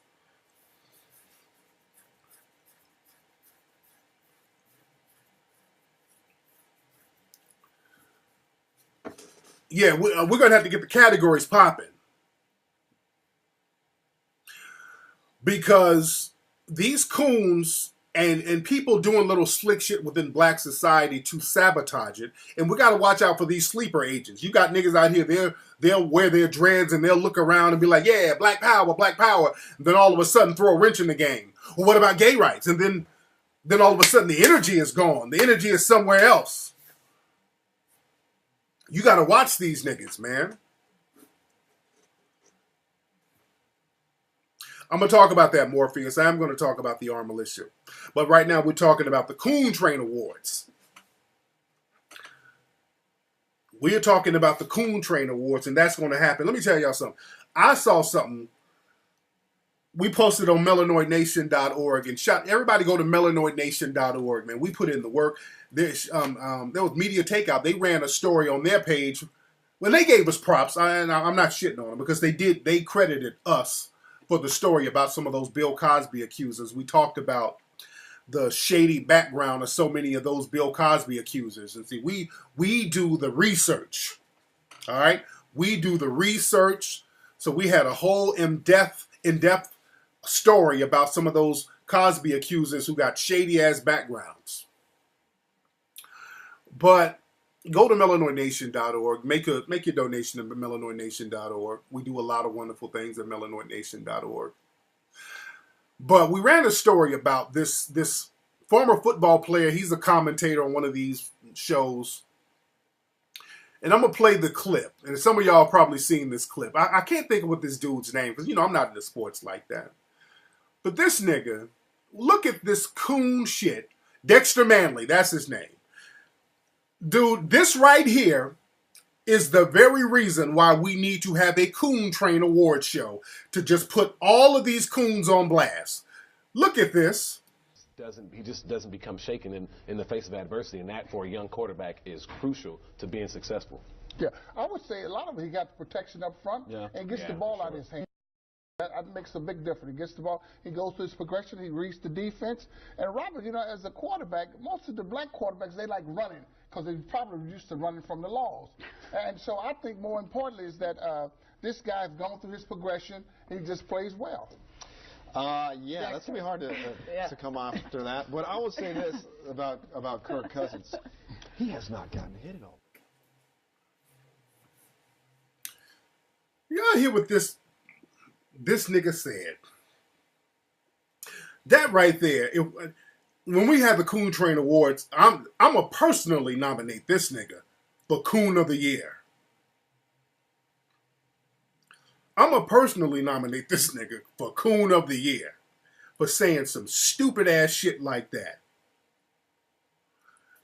Yeah, we're going to have to get the categories popping. Because these coons and people doing little slick shit within black society to sabotage it, and we got to watch out for these sleeper agents. You got niggas out here, they'll wear their dreads and they'll look around and be like, yeah, black power, black power. And then all of a sudden throw a wrench in the game. Well, what about gay rights? And then all of a sudden the energy is gone. The energy is somewhere else. You got to watch these niggas, man. I'm going to talk about that, Morpheus. I'm going to talk about the armed militia. But right now we're talking about the Coon Train Awards. We're talking about the Coon Train Awards, and that's going to happen. Let me tell y'all something. I saw something. We posted on melanoidnation.org, and everybody go to melanoidnation.org, man. We put in the work. There was Media Takeout. They ran a story on their page. Well, they gave us props, and I'm not shitting on them because they credited us for the story about some of those Bill Cosby accusers. We talked about the shady background of so many of those Bill Cosby accusers. And see, we do the research. All right? We do the research. So we had a whole in-depth story about some of those Cosby accusers who got shady-ass backgrounds. But go to melanoidnation.org. Make your donation at melanoidnation.org. We do a lot of wonderful things at melanoidnation.org. But we ran a story about this former football player. He's a commentator on one of these shows. And I'm going to play the clip. And some of y'all probably seen this clip. I can't think of what this dude's name, because, I'm not into sports like that. But this nigga, look at this coon shit. Dexter Manley, that's his name. Dude, this right here is the very reason why we need to have a Coon Train Award show, to just put all of these coons on blast. Look at this.
He just doesn't become shaken in the face of adversity, and that for a young quarterback is crucial to being successful.
Yeah, I would say a lot of it, he got the protection up front and gets the ball out of his hand. That makes a big difference. He gets the ball, he goes through his progression, he reads the defense. And Robert, as a quarterback, most of the black quarterbacks, they like running because they're probably used to running from the laws. And so I think more importantly is that This guy's gone through his progression, and he just plays well.
Yeah, that's going to be hard to come after that. But I will say this about Kirk Cousins. He has not gotten hit at all.
Y'all hear what this nigga said? That right there, when we have the Coon Train Awards, I'm going to personally nominate this nigga for Coon of the Year. I'm going to personally nominate this nigga for Coon of the Year for saying some stupid ass shit like that.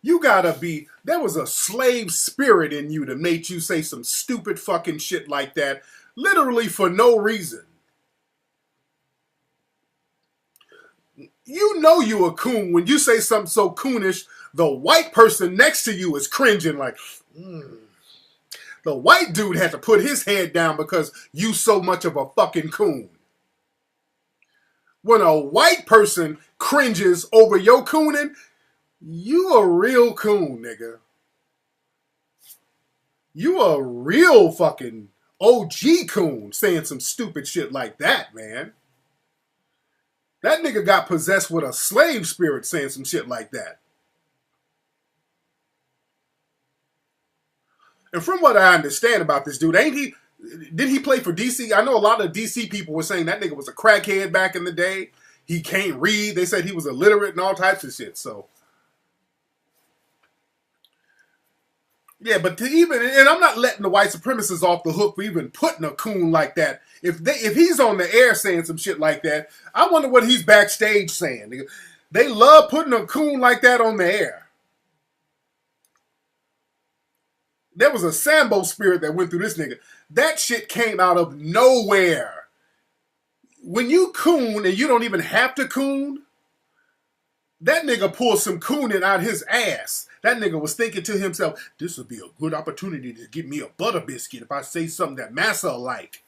You gotta be, there was a slave spirit in you to make you say some stupid fucking shit like that, literally for no reason. You know you a coon when you say something so coonish, the white person next to you is cringing like, The white dude had to put his head down because you so much of a fucking coon. When a white person cringes over your cooning, you a real coon, nigga. You a real fucking OG coon saying some stupid shit like that, man. That nigga got possessed with a slave spirit saying some shit like that. And from what I understand about this dude, did he play for DC? I know a lot of DC people were saying that nigga was a crackhead back in the day. He can't read. They said he was illiterate and all types of shit. So, yeah, but and I'm not letting the white supremacists off the hook for even putting a coon like that. If he's on the air saying some shit like that, I wonder what he's backstage saying. They love putting a coon like that on the air. There was a Sambo spirit that went through this nigga. That shit came out of nowhere. When you coon and you don't even have to coon, that nigga pulled some cooning out his ass. That nigga was thinking to himself, this would be a good opportunity to get me a butter biscuit if I say something that Massa like.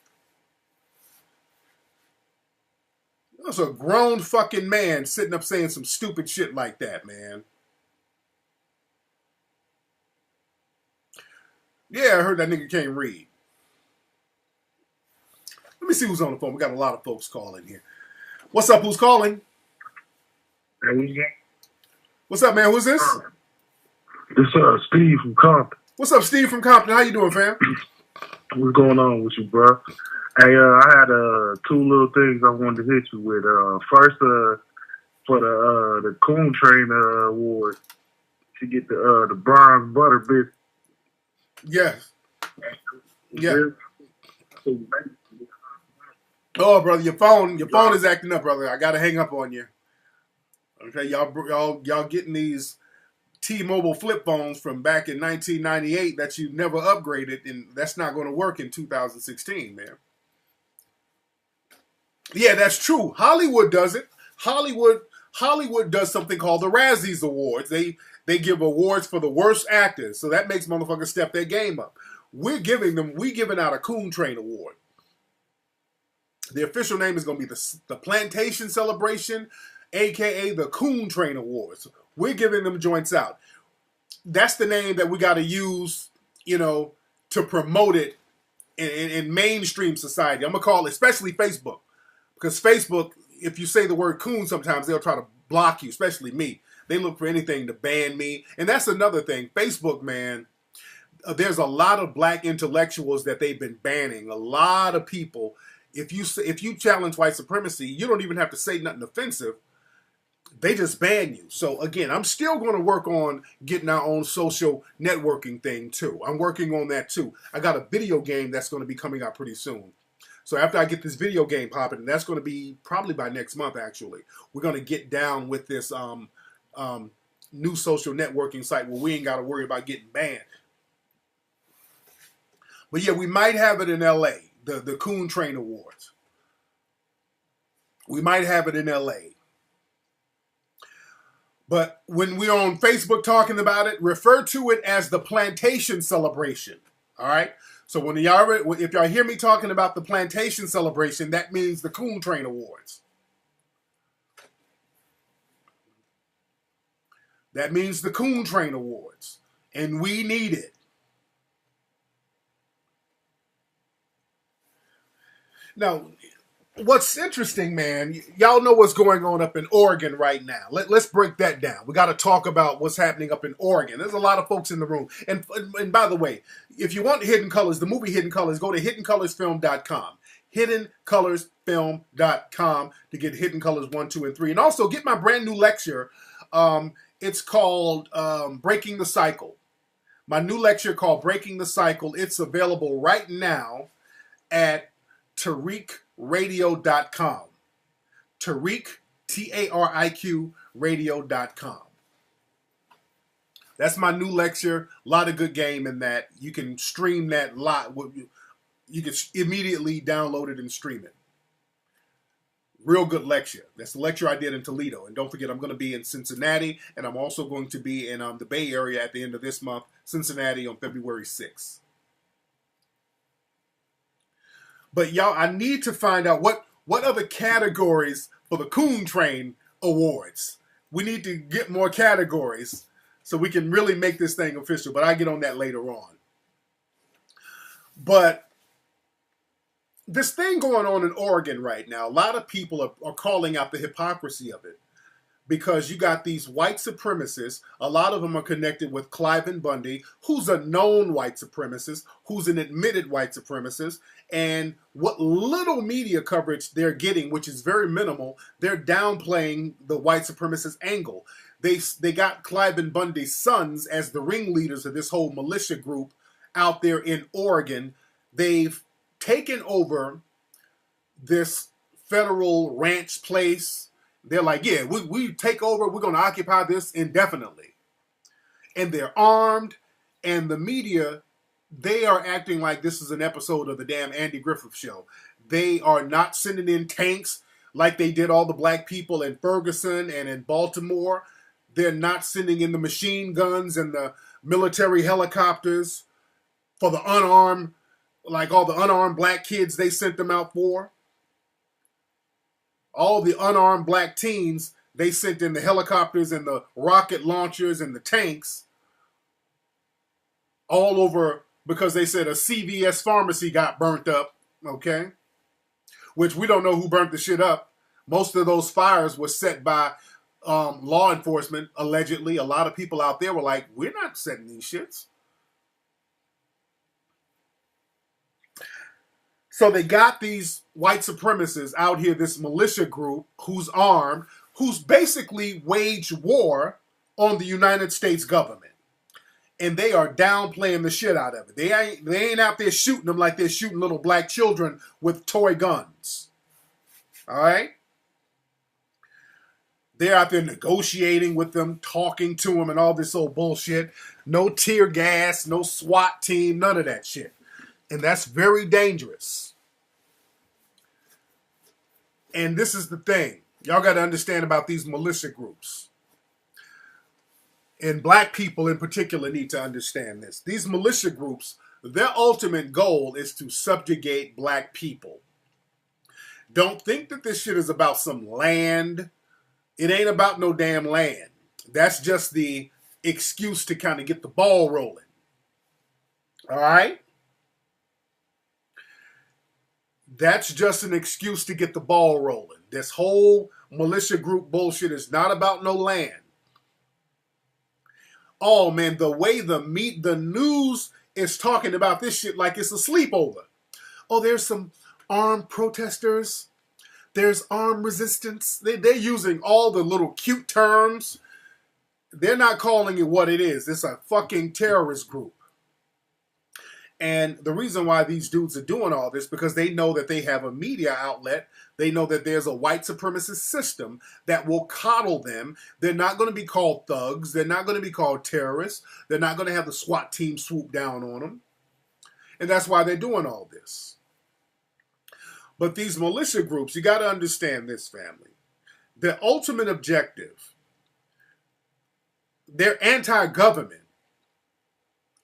That's a grown fucking man sitting up saying some stupid shit like that, man. Yeah, I heard that nigga can't read. Let me see who's on the phone. We got a lot of folks calling here. What's up? Who's calling? What's up, man? Who's this?
It's Steve from Compton.
What's up, Steve from Compton? How you doing, fam?
What's going on with you, bro? Hey, I had two little things I wanted to hit you with. First, for the Coon Train Award, to get the bronze butter biscuit.
Yes. Yeah. Oh, brother, your phone is acting up, brother. I gotta hang up on you. Okay, y'all getting these T-Mobile flip phones from back in 1998 that you never upgraded, and that's not going to work in 2016, man. Yeah, that's true. Hollywood does it. Hollywood does something called the Razzies Awards. They give awards for the worst actors, so that makes motherfuckers step their game up. We giving out a Coon Train Award. The official name is going to be the Plantation Celebration, a.k.a. the Coon Train Awards. We're giving them joints out. That's the name that we got to use, to promote it in mainstream society. I'm going to call it, especially Facebook. Because Facebook, if you say the word coon, sometimes they'll try to block you, especially me. They look for anything to ban me. And that's another thing. Facebook, man, there's a lot of black intellectuals that they've been banning. A lot of people. If you challenge white supremacy, you don't even have to say nothing offensive. They just ban you. So again, I'm still going to work on getting our own social networking thing too. I'm working on that too. I got a video game that's going to be coming out pretty soon. So after I get this video game popping, and that's going to be probably by next month actually, we're going to get down with this new social networking site where we ain't got to worry about getting banned. But yeah, we might have it in LA, the Coon Train Awards. We might have it in LA. But when we're on Facebook talking about it, refer to it as the Plantation Celebration. All right? So if y'all hear me talking about the Plantation Celebration, that means the Coon Train Awards. That means the Coon Train Awards. And we need it. Now, what's interesting, man, y'all know what's going on up in Oregon right now. Let's break that down. We got to talk about what's happening up in Oregon. There's a lot of folks in the room. And by the way, if you want Hidden Colors, the movie Hidden Colors, go to hiddencolorsfilm.com. hiddencolorsfilm.com to get Hidden Colors 1, 2, and 3. And also get my brand new lecture. It's called Breaking the Cycle. My new lecture called Breaking the Cycle. It's available right now at TariqRadio.com. Tariq, Tariq, radio.com. That's my new lecture. A lot of good game in that. You can stream that lot. You can immediately download it and stream it. Real good lecture. That's the lecture I did in Toledo. And don't forget, I'm going to be in Cincinnati, and I'm also going to be in the Bay Area at the end of this month, Cincinnati on February 6th. But y'all, I need to find out what other categories for the Coon Train Awards. We need to get more categories so we can really make this thing official. But I'll get on that later on. But this thing going on in Oregon right now, a lot of people are calling out the hypocrisy of it. Because you got these white supremacists, a lot of them are connected with Cliven Bundy, who's a known white supremacist, who's an admitted white supremacist, and what little media coverage they're getting, which is very minimal, they're downplaying the white supremacist angle. They got Cliven Bundy's sons as the ringleaders of this whole militia group out there in Oregon. They've taken over this federal ranch place. They're like, yeah, we take over. We're going to occupy this indefinitely. And they're armed. And the media, they are acting like this is an episode of the damn Andy Griffith Show. They are not sending in tanks like they did all the black people in Ferguson and in Baltimore. They're not sending in the machine guns and the military helicopters for the unarmed, like all the unarmed black kids they sent them out for. All the unarmed black teens, they sent in the helicopters and the rocket launchers and the tanks all over because they said a CVS pharmacy got burnt up, okay? Which we don't know who burnt the shit up. Most of those fires were set by law enforcement, allegedly. A lot of people out there were like, we're not setting these shits. So they got these white supremacists out here, this militia group who's armed, who's basically waged war on the United States government. And they are downplaying the shit out of it. They ain't out there shooting them like they're shooting little black children with toy guns. All right? They're out there negotiating with them, talking to them and all this old bullshit. No tear gas, no SWAT team, none of that shit. And that's very dangerous. And this is the thing. Y'all got to understand about these militia groups. And black people in particular need to understand this. These militia groups, their ultimate goal is to subjugate black people. Don't think that this shit is about some land. It ain't about no damn land. That's just the excuse to kind of get the ball rolling. All right? That's just an excuse to get the ball rolling. This whole militia group bullshit is not about no land. Oh, man, the way the news is talking about this shit like it's a sleepover. Oh, there's some armed protesters. There's armed resistance. They're using all the little cute terms. They're not calling it what it is. It's a fucking terrorist group. And the reason why these dudes are doing all this, because they know that they have a media outlet. They know that there's a white supremacist system that will coddle them. They're not going to be called thugs. They're not going to be called terrorists. They're not going to have the SWAT team swoop down on them. And that's why they're doing all this. But these militia groups, you got to understand this, family. Their ultimate objective, they're anti-government.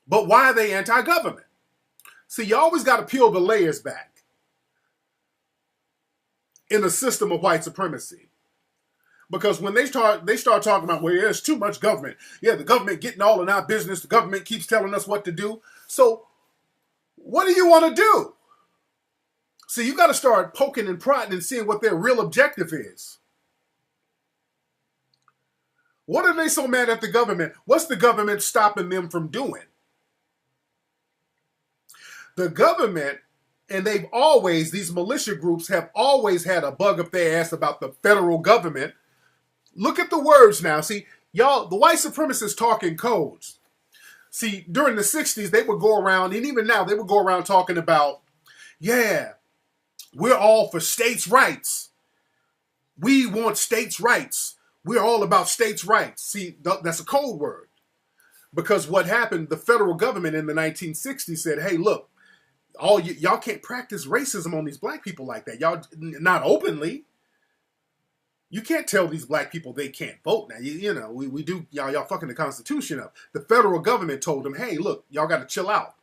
But why are they anti-government? See, you always got to peel the layers back in a system of white supremacy. Because when they start talking about, well, there's too much government. Yeah, the government getting all in our business. The government keeps telling us what to do. So what do you want to do? See, you got to start poking and prodding and seeing what their real objective is. What are they so mad at the government? What's the government stopping them from doing? The government, and these militia groups have always had a bug up their ass about the federal government. Look at the words now. See, y'all, the white supremacists talk in codes. See, during the 60s, they would go around, and even now, they would go around talking about, yeah, we're all for states' rights. We want states' rights. We're all about states' rights. See, that's a code word. Because what happened, the federal government in the 1960s said, hey, look, y'all can't practice racism on these black people like that. Y'all, not openly. You can't tell these black people they can't vote now. You know, we do, y'all fucking the Constitution up. The federal government told them, hey, look, y'all got to chill out.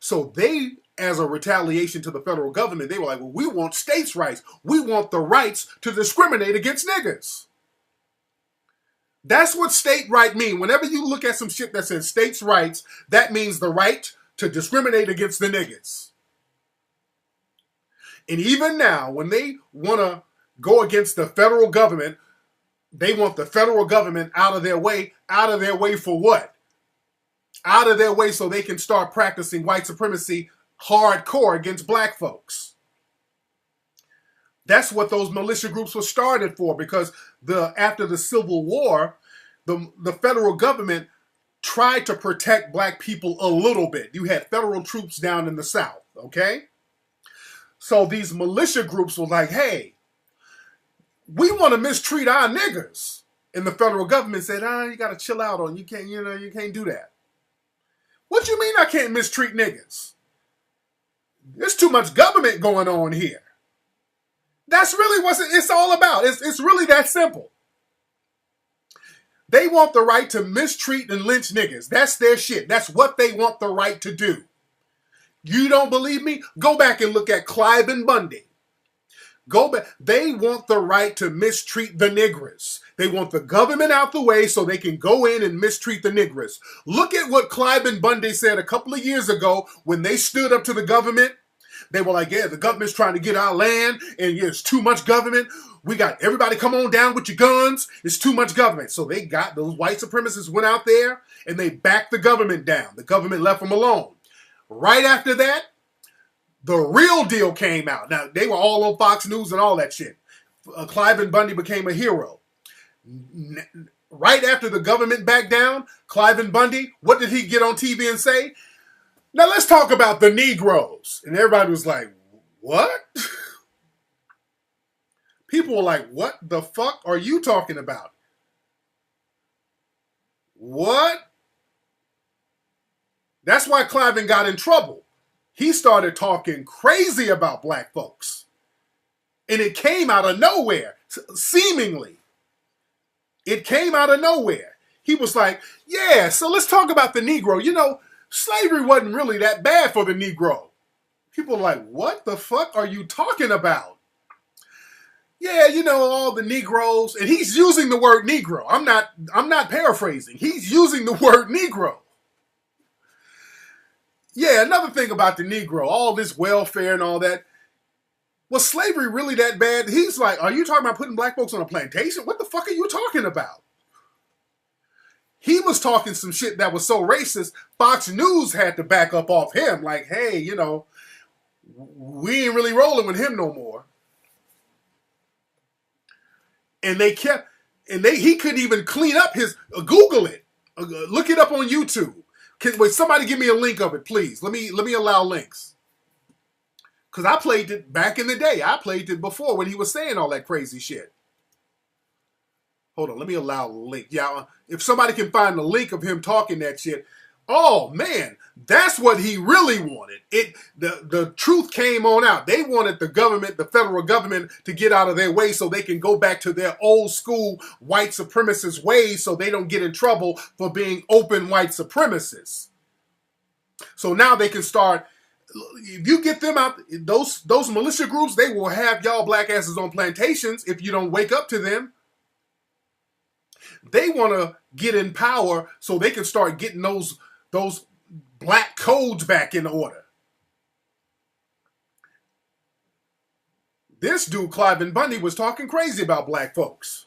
So they, as a retaliation to the federal government, they were like, well, we want states' rights. We want the rights to discriminate against niggas. That's what state right mean. Whenever you look at some shit that says states' rights, that means the right to discriminate against the niggas. And even now, when they want to go against the federal government, they want the federal government out of their way. Out of their way for what? Out of their way so they can start practicing white supremacy hardcore against black folks. That's what those militia groups were started for, because after the Civil War, the federal government tried to protect black people a little bit. You had federal troops down in the South, okay? So these militia groups were like, hey, we want to mistreat our niggas. And the federal government said, you got to chill out on, you can't do that. What you mean I can't mistreat niggas? There's too much government going on here. That's really what it's all about. It's really that simple. They want the right to mistreat and lynch niggas. That's their shit. That's what they want the right to do. You don't believe me? Go back and look at Clive and Bundy. Go back. They want the right to mistreat the niggers. They want the government out the way so they can go in and mistreat the niggers. Look at what Clive and Bundy said a couple of years ago when they stood up to the government. They were like, yeah, the government's trying to get our land, and yeah, it's too much government. We got everybody come on down with your guns. It's too much government. So they got, those white supremacists went out there and they backed the government down. The government left them alone. Right after that, the real deal came out. Now, they were all on Fox News and all that shit. Clive and Bundy became a hero. Right after the government backed down, Clive and Bundy, what did he get on TV and say? Now, let's talk about the Negroes. And everybody was like, what? People were like, what the fuck are you talking about? What? That's why Cliven got in trouble. He started talking crazy about black folks. And it came out of nowhere, seemingly. It came out of nowhere. He was like, yeah, so let's talk about the Negro. You know, slavery wasn't really that bad for the Negro. People are like, what the fuck are you talking about? Yeah, you know, all the Negroes. And he's using the word Negro. I'm not paraphrasing. He's using the word Negro. Yeah, another thing about the Negro, all this welfare and all that. Was slavery really that bad? He's like, are you talking about putting black folks on a plantation? What the fuck are you talking about? He was talking some shit that was so racist, Fox News had to back up off him. Like, hey, you know, we ain't really rolling with him no more. And they kept, he couldn't even clean up his, Google it. Look it up on YouTube. Wait, somebody give me a link of it, please. Let me allow links. Because I played it back in the day. I played it before when he was saying all that crazy shit. Hold on, let me allow a link. Yeah, if somebody can find the link of him talking that shit, oh man, that's what he really wanted. The truth came on out. They wanted the government, the federal government, to get out of their way so they can go back to their old school white supremacist ways so they don't get in trouble for being open white supremacists. So now they can start, if you get them out, those militia groups, they will have y'all black asses on plantations if you don't wake up to them. They want to get in power so they can start getting those black codes back in order. This dude, Cliven Bundy, was talking crazy about black folks.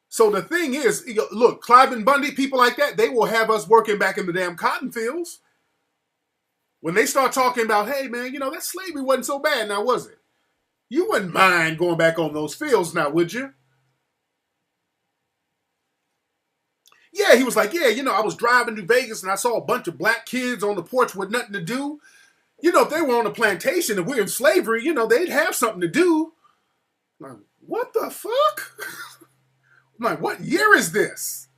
So the thing is, look, Cliven Bundy, people like that, they will have us working back in the damn cotton fields. When they start talking about, hey, man, you know, that slavery wasn't so bad now, was it? You wouldn't mind going back on those fields now, would you? Yeah, he was like, yeah, you know, I was driving to Vegas and I saw a bunch of black kids on the porch with nothing to do. You know, if they were on a plantation, if we were in slavery, you know, they'd have something to do. I'm like, what the fuck? I'm like, what year is this?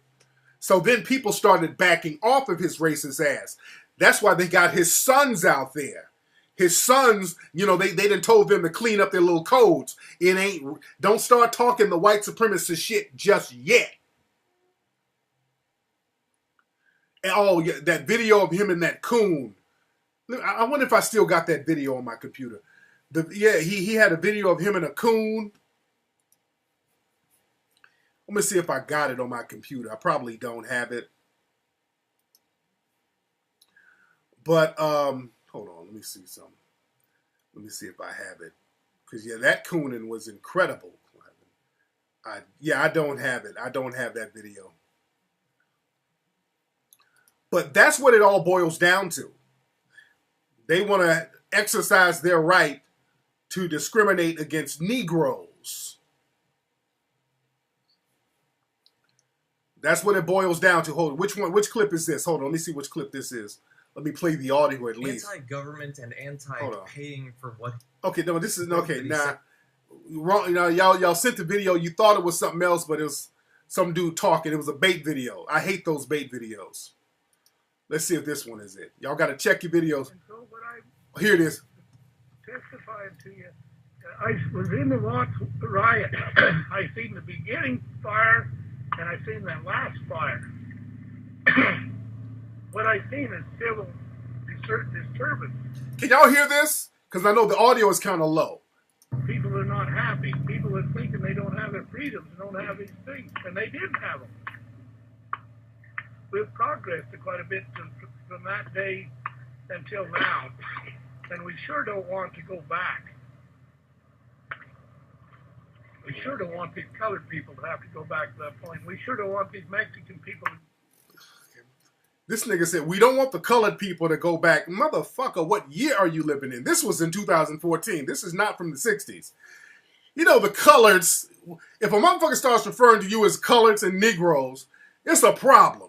So then people started backing off of his racist ass. That's why they got his sons out there. His sons, you know, they done told them to clean up their little codes. Don't start talking the white supremacist shit just yet. And oh, yeah, that video of him and that coon. I wonder if I still got that video on my computer. He had a video of him and a coon. Let me see if I got it on my computer. I probably don't have it. But, hold on. Let me see something. Let me see if I have it. Because, yeah, that cooning was incredible. I don't have it. I don't have that video. But that's what it all boils down to. They want to exercise their right to discriminate against Negroes. That's what it boils down to. Hold on. Which clip is this? Hold on. Let me see which clip this is. Let me play the audio at least.
Anti-government and anti-paying for what?
Okay, no, this is okay. Nah, wrong. You know, y'all sent the video. You thought it was something else, but it was some dude talking. It was a bait video. I hate those bait videos. Let's see if this one is it. Y'all got to check your videos.
And so what I
Here it is.
testified to you, I was in the Watts riot. I seen the beginning fire, and I seen that last fire. What I seen is civil disturbance.
Can y'all hear this? Because I know the audio is kind of low.
People are not happy. People are thinking they don't have their freedoms, don't have these things, and they didn't have them. We've progressed quite a bit from that day until now, and we sure don't want to go back. We sure don't want these colored people to have to go back to that point. We sure don't want these Mexican people.
This nigga said, we don't want the colored people to go back. Motherfucker, what year are you living in? This was in 2014. This is not from the 60s. You know, the coloreds, if a motherfucker starts referring to you as coloreds and Negroes, it's a problem.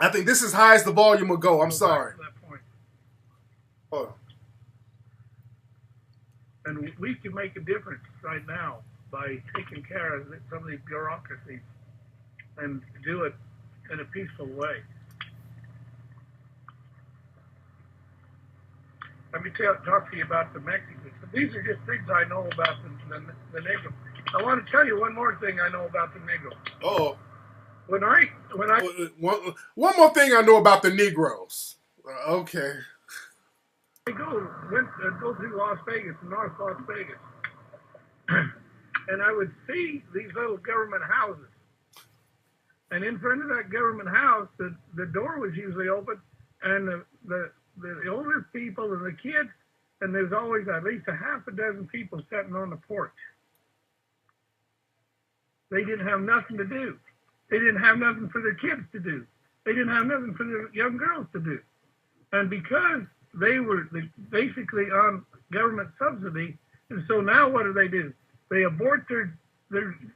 I think this is high as the volume will go. I'm sorry. Hold on.
And we can make a difference right now by taking care of some of these bureaucracies and do it in a peaceful way. Let me talk to you about the Mexicans. These are just things I know about the Negro. I want to tell you one more thing I know about the Negro.
Uh-oh.
One
more thing I know about the Negroes. Okay.
I go through Las Vegas, North Las Vegas, and I would see these little government houses. And in front of that government house, the door was usually open, and the oldest people and the kids, and there's always at least a half a dozen people sitting on the porch. They didn't have nothing to do. They didn't have nothing for their kids to do. They didn't have nothing for their young girls to do. And because they were basically on government subsidy, and so now what do? They abort their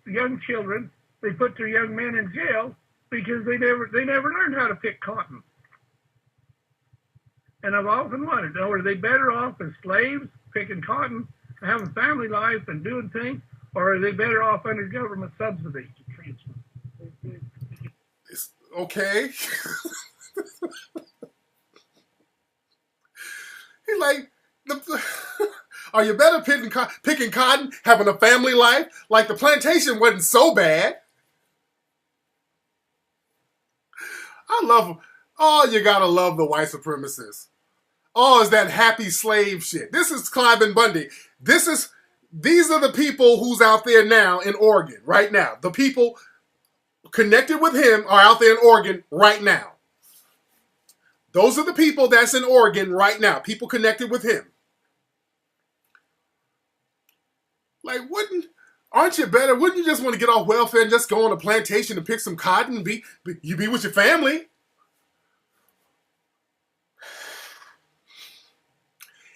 young children. They put their young men in jail because they never learned how to pick cotton. And I've often wondered, are they better off as slaves picking cotton, having family life and doing things, or are they better off under government subsidy?
Okay. He's like, are you better picking cotton, having a family life? Like the plantation wasn't so bad. I love them. Oh, you gotta love the white supremacists. Oh, it's that happy slave shit. This is Cliven Bundy. These are the people who's out there now in Oregon, right now. The people connected with him are out there in Oregon right now. Those are the people that's in Oregon right now. People connected with him. Like, aren't you better? Wouldn't you just want to get off welfare and just go on a plantation and pick some cotton and be with your family?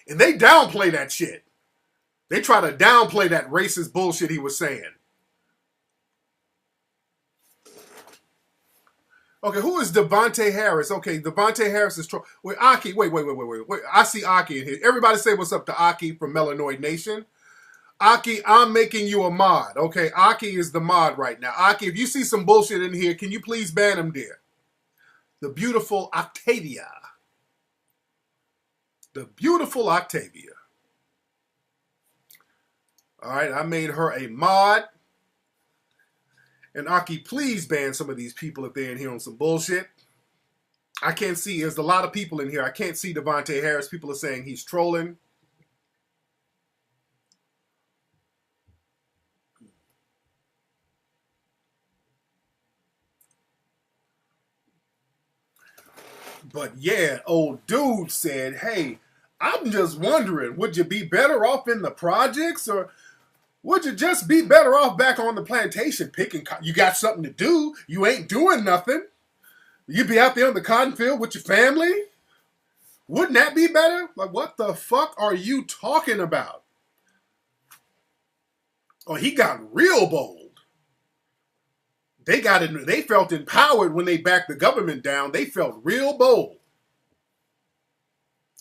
And they downplay that shit. They try to downplay that racist bullshit he was saying. Okay, who is Devontae Harris? Okay, Devontae Harris is... Wait, Aki, wait. I see Aki in here. Everybody say what's up to Aki from Melanoid Nation. Aki, I'm making you a mod. Okay, Aki is the mod right now. Aki, if you see some bullshit in here, can you please ban him, dear? The beautiful Octavia. The beautiful Octavia. All right, I made her a mod. And Aki, please ban some of these people if they're in here on some bullshit. I can't see. There's a lot of people in here. I can't see Devontae Harris. People are saying he's trolling. But yeah, old dude said, hey, I'm just wondering, would you be better off in the projects or would you just be better off back on the plantation picking? You got something to do. You ain't doing nothing. You'd be out there on the cotton field with your family. Wouldn't that be better? Like, what the fuck are you talking about? Oh, he got real bold. They felt empowered when they backed the government down. They felt real bold.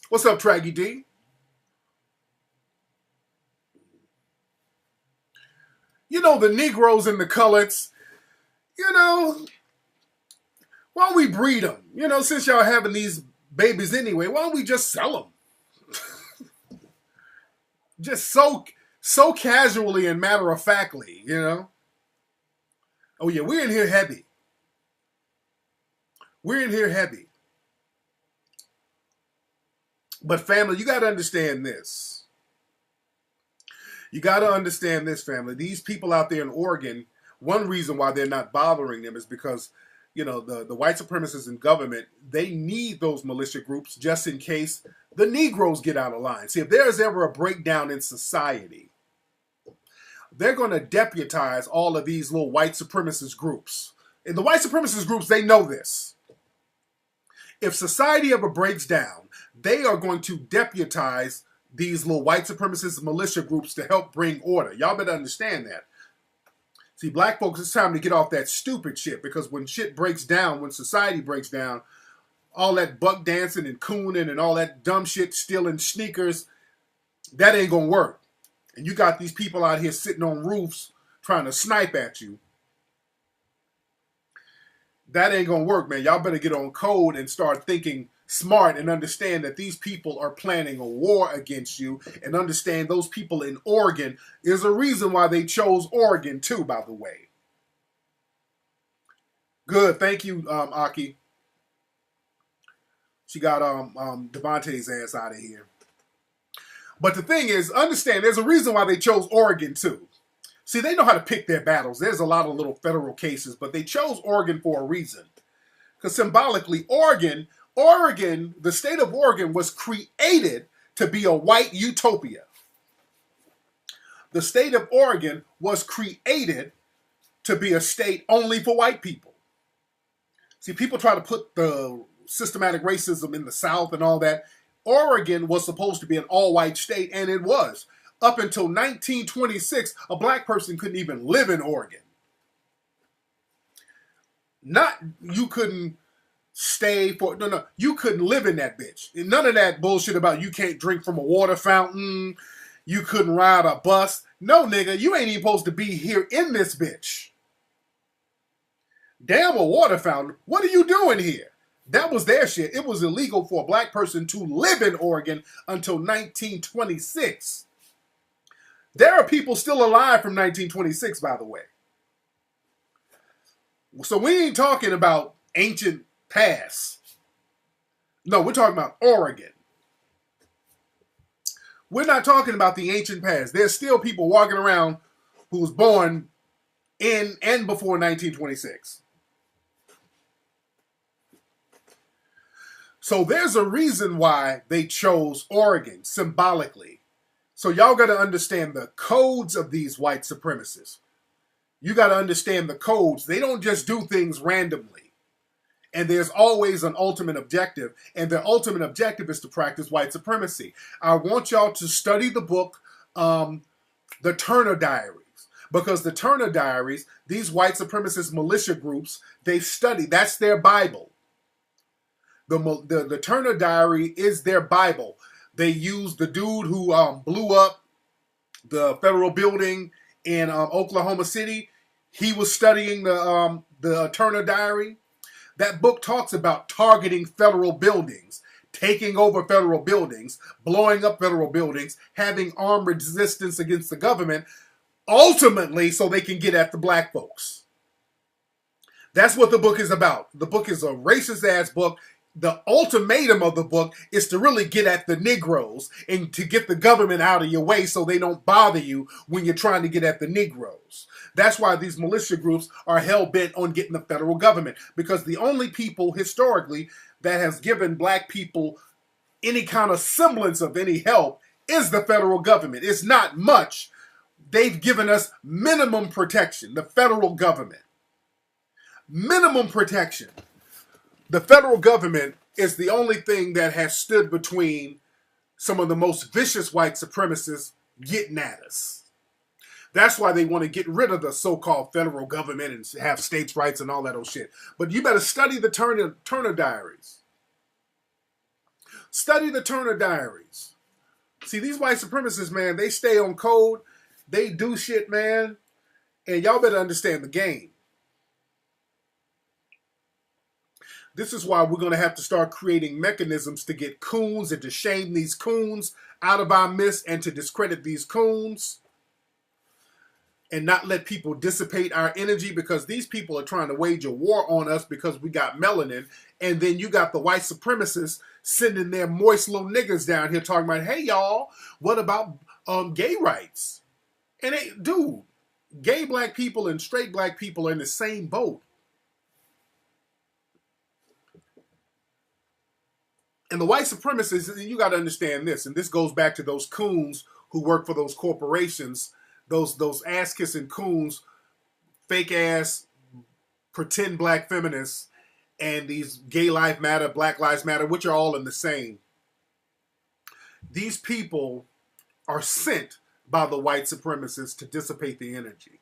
What's up, Traggy D? You know, the Negroes and the Coloreds, you know, why don't we breed them? You know, since y'all having these babies anyway, why don't we just sell them? Just so casually and matter-of-factly, you know? Oh, yeah, we're in here heavy. We're in here heavy. But family, you got to understand this. You got to understand this, family. These people out there in Oregon, one reason why they're not bothering them is because, you know, the white supremacists in government, they need those militia groups just in case the Negroes get out of line. See, if there's ever a breakdown in society, they're going to deputize all of these little white supremacist groups. And the white supremacist groups, they know this. If society ever breaks down, they are going to deputize these little white supremacist militia groups to help bring order. Y'all better understand that. See, black folks, it's time to get off that stupid shit, because when shit breaks down, when society breaks down, all that buck dancing and cooning and all that dumb shit, stealing sneakers, that ain't going to work. And you got these people out here sitting on roofs trying to snipe at you. That ain't going to work, man. Y'all better get on code and start thinking smart and understand that these people are planning a war against you, and understand those people in Oregon is a reason why they chose Oregon too, by the way. Good. Thank you, Aki. She got Devontae's ass out of here. But the thing is, understand, there's a reason why they chose Oregon too. See, they know how to pick their battles. There's a lot of little federal cases, but they chose Oregon for a reason. Because symbolically, Oregon, the state of Oregon was created to be a white utopia. The state of Oregon was created to be a state only for white people. See, people try to put the systematic racism in the South and all that. Oregon was supposed to be an all-white state, and it was. Up until 1926, a black person couldn't even live in Oregon. You couldn't stay for, you couldn't live in that bitch. None of that bullshit about you can't drink from a water fountain, you couldn't ride a bus. No, nigga, you ain't even supposed to be here in this bitch. Damn a water fountain, what are you doing here? That was their shit. It was illegal for a black person to live in Oregon until 1926. There are people still alive from 1926, by the way. So we ain't talking about ancient past. No, we're talking about Oregon. We're not talking about the ancient past. There's still people walking around who was born in and before 1926. So there's a reason why they chose Oregon symbolically. So y'all got to understand the codes of these white supremacists. You got to understand the codes. They don't just do things randomly. And there's always an ultimate objective. And their ultimate objective is to practice white supremacy. I want y'all to study the book, The Turner Diaries. Because the Turner Diaries, these white supremacist militia groups, they study. That's their Bible. The Turner Diary is their Bible. They use the dude who blew up the federal building in Oklahoma City. He was studying the Turner Diary. That book talks about targeting federal buildings, taking over federal buildings, blowing up federal buildings, having armed resistance against the government, ultimately so they can get at the black folks. That's what the book is about. The book is a racist-ass book. The ultimatum of the book is to really get at the Negroes and to get the government out of your way so they don't bother you when you're trying to get at the Negroes. That's why these militia groups are hell-bent on getting the federal government, because the only people historically that has given black people any kind of semblance of any help is the federal government. It's not much. They've given us minimum protection, the federal government. Minimum protection. The federal government is the only thing that has stood between some of the most vicious white supremacists getting at us. That's why they want to get rid of the so-called federal government and have states' rights and all that old shit. But you better study the Turner Diaries. Study the Turner Diaries. See, these white supremacists, man, they stay on code. They do shit, man. And y'all better understand the game. This is why we're going to have to start creating mechanisms to get coons and to shame these coons out of our midst and to discredit these coons and not let people dissipate our energy, because these people are trying to wage a war on us because we got melanin. And then you got the white supremacists sending their moist little niggas down here talking about, hey, y'all, what about gay rights? And dude, gay black people and straight black people are in the same boat. And the white supremacists, you got to understand this, and this goes back to those coons who work for those corporations, those ass-kissing coons, fake-ass, pretend black feminists, and these gay lives matter, black lives matter, which are all in the same. These people are sent by the white supremacists to dissipate the energy.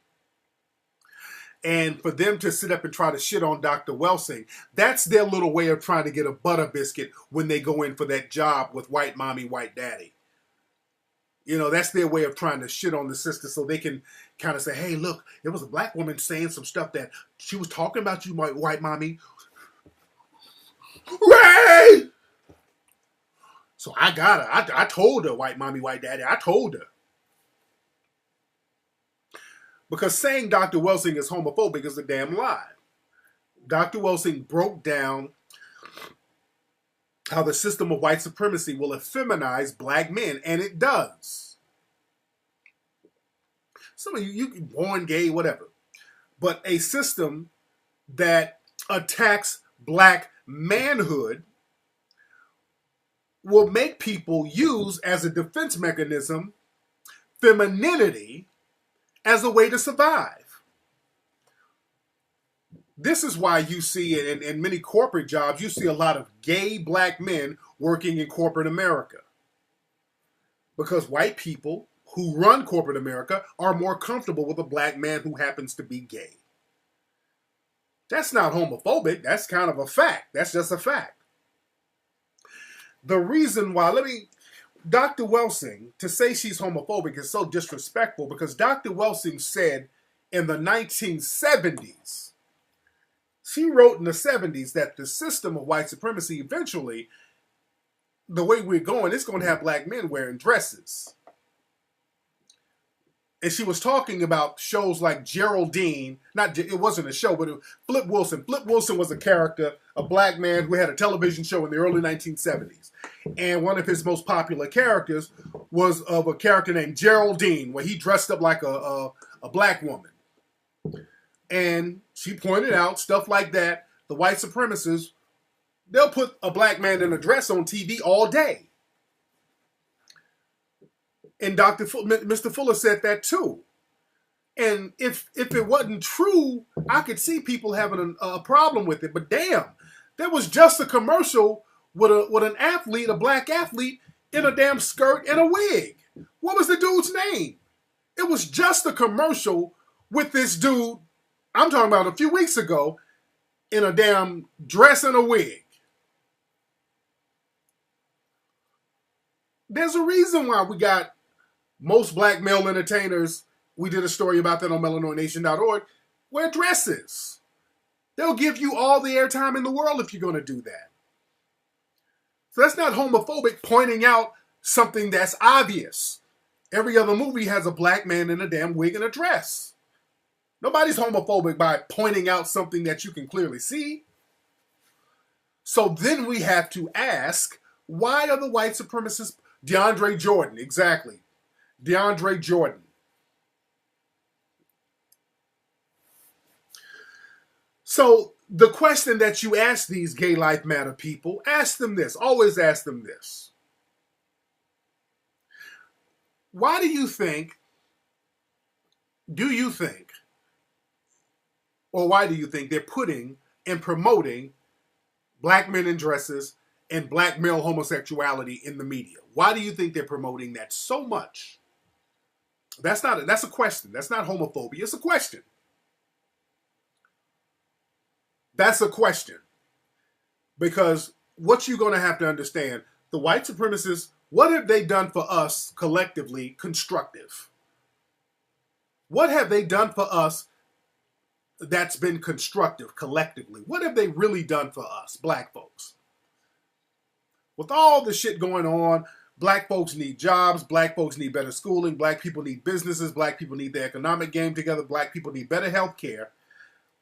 And for them to sit up and try to shit on Dr. Welsing, that's their little way of trying to get a butter biscuit when they go in for that job with white mommy, white daddy. You know, that's their way of trying to shit on the sister so they can kind of say, hey, look, there was a black woman saying some stuff that she was talking about you, white mommy. Ray! So I got her. I told her, white mommy, white daddy. I told her. Because saying Dr. Welsing is homophobic is a damn lie. Dr. Welsing broke down how the system of white supremacy will effeminize black men, and it does. Some of you born gay, whatever. But a system that attacks black manhood will make people use as a defense mechanism femininity as a way to survive. This is why you see in many corporate jobs, you see a lot of gay black men working in corporate America. Because white people who run corporate America are more comfortable with a black man who happens to be gay. That's not homophobic. That's kind of a fact. That's just a fact. The reason why, Dr. Welsing, to say she's homophobic is so disrespectful, because Dr. Welsing said in the 1970s, she wrote in the 70s that the system of white supremacy eventually, the way we're going, it's going to have black men wearing dresses. And she was talking about shows like Geraldine. It wasn't a show, but Flip Wilson. Flip Wilson was a character, a black man who had a television show in the early 1970s. And one of his most popular characters was of a character named Geraldine, where he dressed up like a black woman. And she pointed out stuff like that. The white supremacists They'll put a black man in a dress on TV all day. And Mr. Fuller said that too. And if it wasn't true, I could see people having a problem with it. But damn, there was just a commercial with an athlete, a black athlete, in a damn skirt and a wig. What was the dude's name? It was just a commercial with this dude, I'm talking about a few weeks ago, in a damn dress and a wig. There's a reason why we got most black male entertainers, we did a story about that on melanoidnation.org, wear dresses. They'll give you all the airtime in the world if you're going to do that. So that's not homophobic pointing out something that's obvious. Every other movie has a black man in a damn wig and a dress. Nobody's homophobic by pointing out something that you can clearly see. So then we have to ask, why are the white supremacists... DeAndre Jordan, exactly. DeAndre Jordan. So the question that you ask these Gay Life Matter people, ask them this. Always ask them this. Why do you think, or why do you think they're putting and promoting black men in dresses and black male homosexuality in the media? Why do you think they're promoting that so much? That's a question. That's not homophobia. It's a question. That's a question. Because what you're going to have to understand, the white supremacists, what have they done for us collectively constructive? What have they done for us that's been constructive collectively? What have they really done for us, black folks? With all the shit going on, black folks need jobs, black folks need better schooling, black people need businesses, black people need their economic game together, black people need better health care.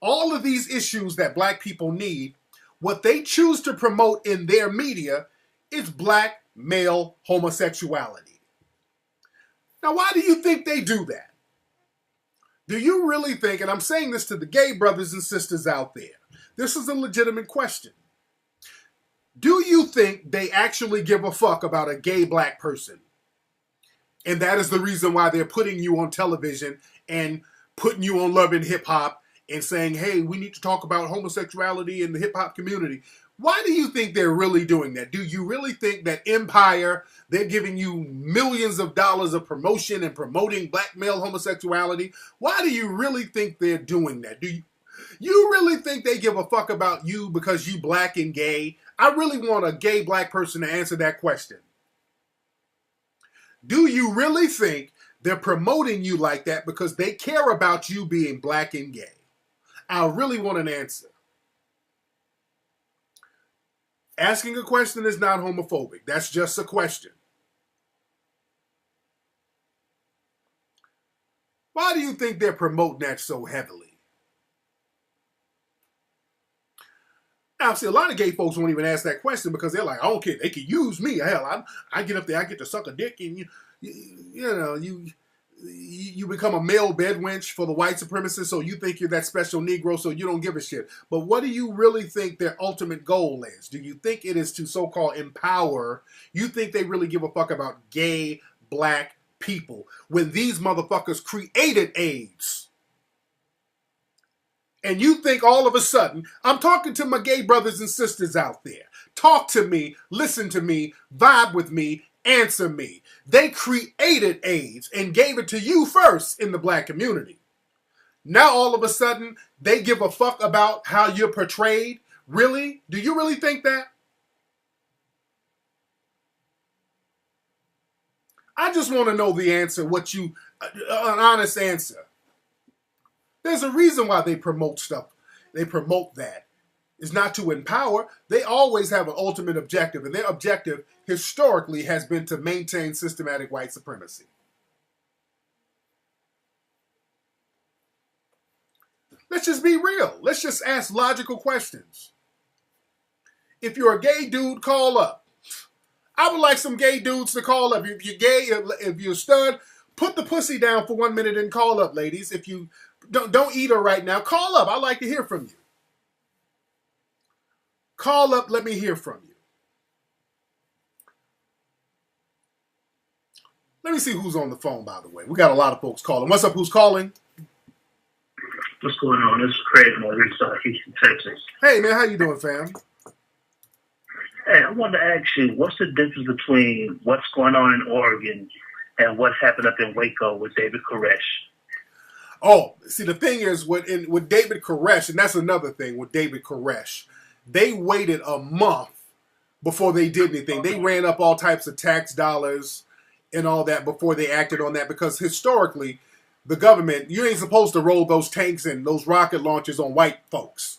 All of these issues that black people need, what they choose to promote in their media is black male homosexuality. Now, why do you think they do that? Do you really think, and I'm saying this to the gay brothers and sisters out there, this is a legitimate question. Do you think they actually give a fuck about a gay black person? And that is the reason why they're putting you on television and putting you on Love and Hip Hop and saying, hey, we need to talk about homosexuality in the hip hop community. Why do you think they're really doing that? Do you really think that Empire, they're giving you millions of dollars of promotion and promoting black male homosexuality? Why do you really think they're doing that? Do you really think they give a fuck about you because you black and gay? I really want a gay black person to answer that question. Do you really think they're promoting you like that because they care about you being black and gay? I really want an answer. Asking a question is not homophobic. That's just a question. Why do you think they're promoting that so heavily? Now, see, a lot of gay folks won't even ask that question because they're like, I don't care. They can use me. Hell, I get up there, I get to suck a dick, and you become a male bed wench for the white supremacists, so you think you're that special Negro, so you don't give a shit. But what do you really think their ultimate goal is? Do you think it is to so-called empower? You think they really give a fuck about gay black people when these motherfuckers created AIDS? And you think all of a sudden, I'm talking to my gay brothers and sisters out there. Talk to me, listen to me, vibe with me, answer me. They created AIDS and gave it to you first in the black community. Now all of a sudden, they give a fuck about how you're portrayed? Really? Do you really think that? I just want to know the answer, an honest answer. There's a reason why they promote stuff. They promote that. It's not to empower. They always have an ultimate objective, and their objective historically has been to maintain systematic white supremacy. Let's just be real. Let's just ask logical questions. If you're a gay dude, call up. I would like some gay dudes to call up. If you're gay, if you're a stud, put the pussy down for 1 minute and call up, ladies. If you don't eat her right now, call up. I'd like to hear from you. Call up. Let me hear from you. Let me see who's on the phone, by the way. We got a lot of folks calling. What's up? Who's calling?
What's going on? This is Craig Maurice, Houston, Texas.
Hey, man. How you doing, fam?
Hey, I wanted to ask you, what's the difference between what's going on in Oregon and what's happened up in Waco with David Koresh?
Oh, see, the thing is, with David Koresh, and that's another thing with David Koresh, they waited a month before they did anything. They ran up all types of tax dollars and all that before they acted on that, because historically, the government, you ain't supposed to roll those tanks and those rocket launchers on white folks.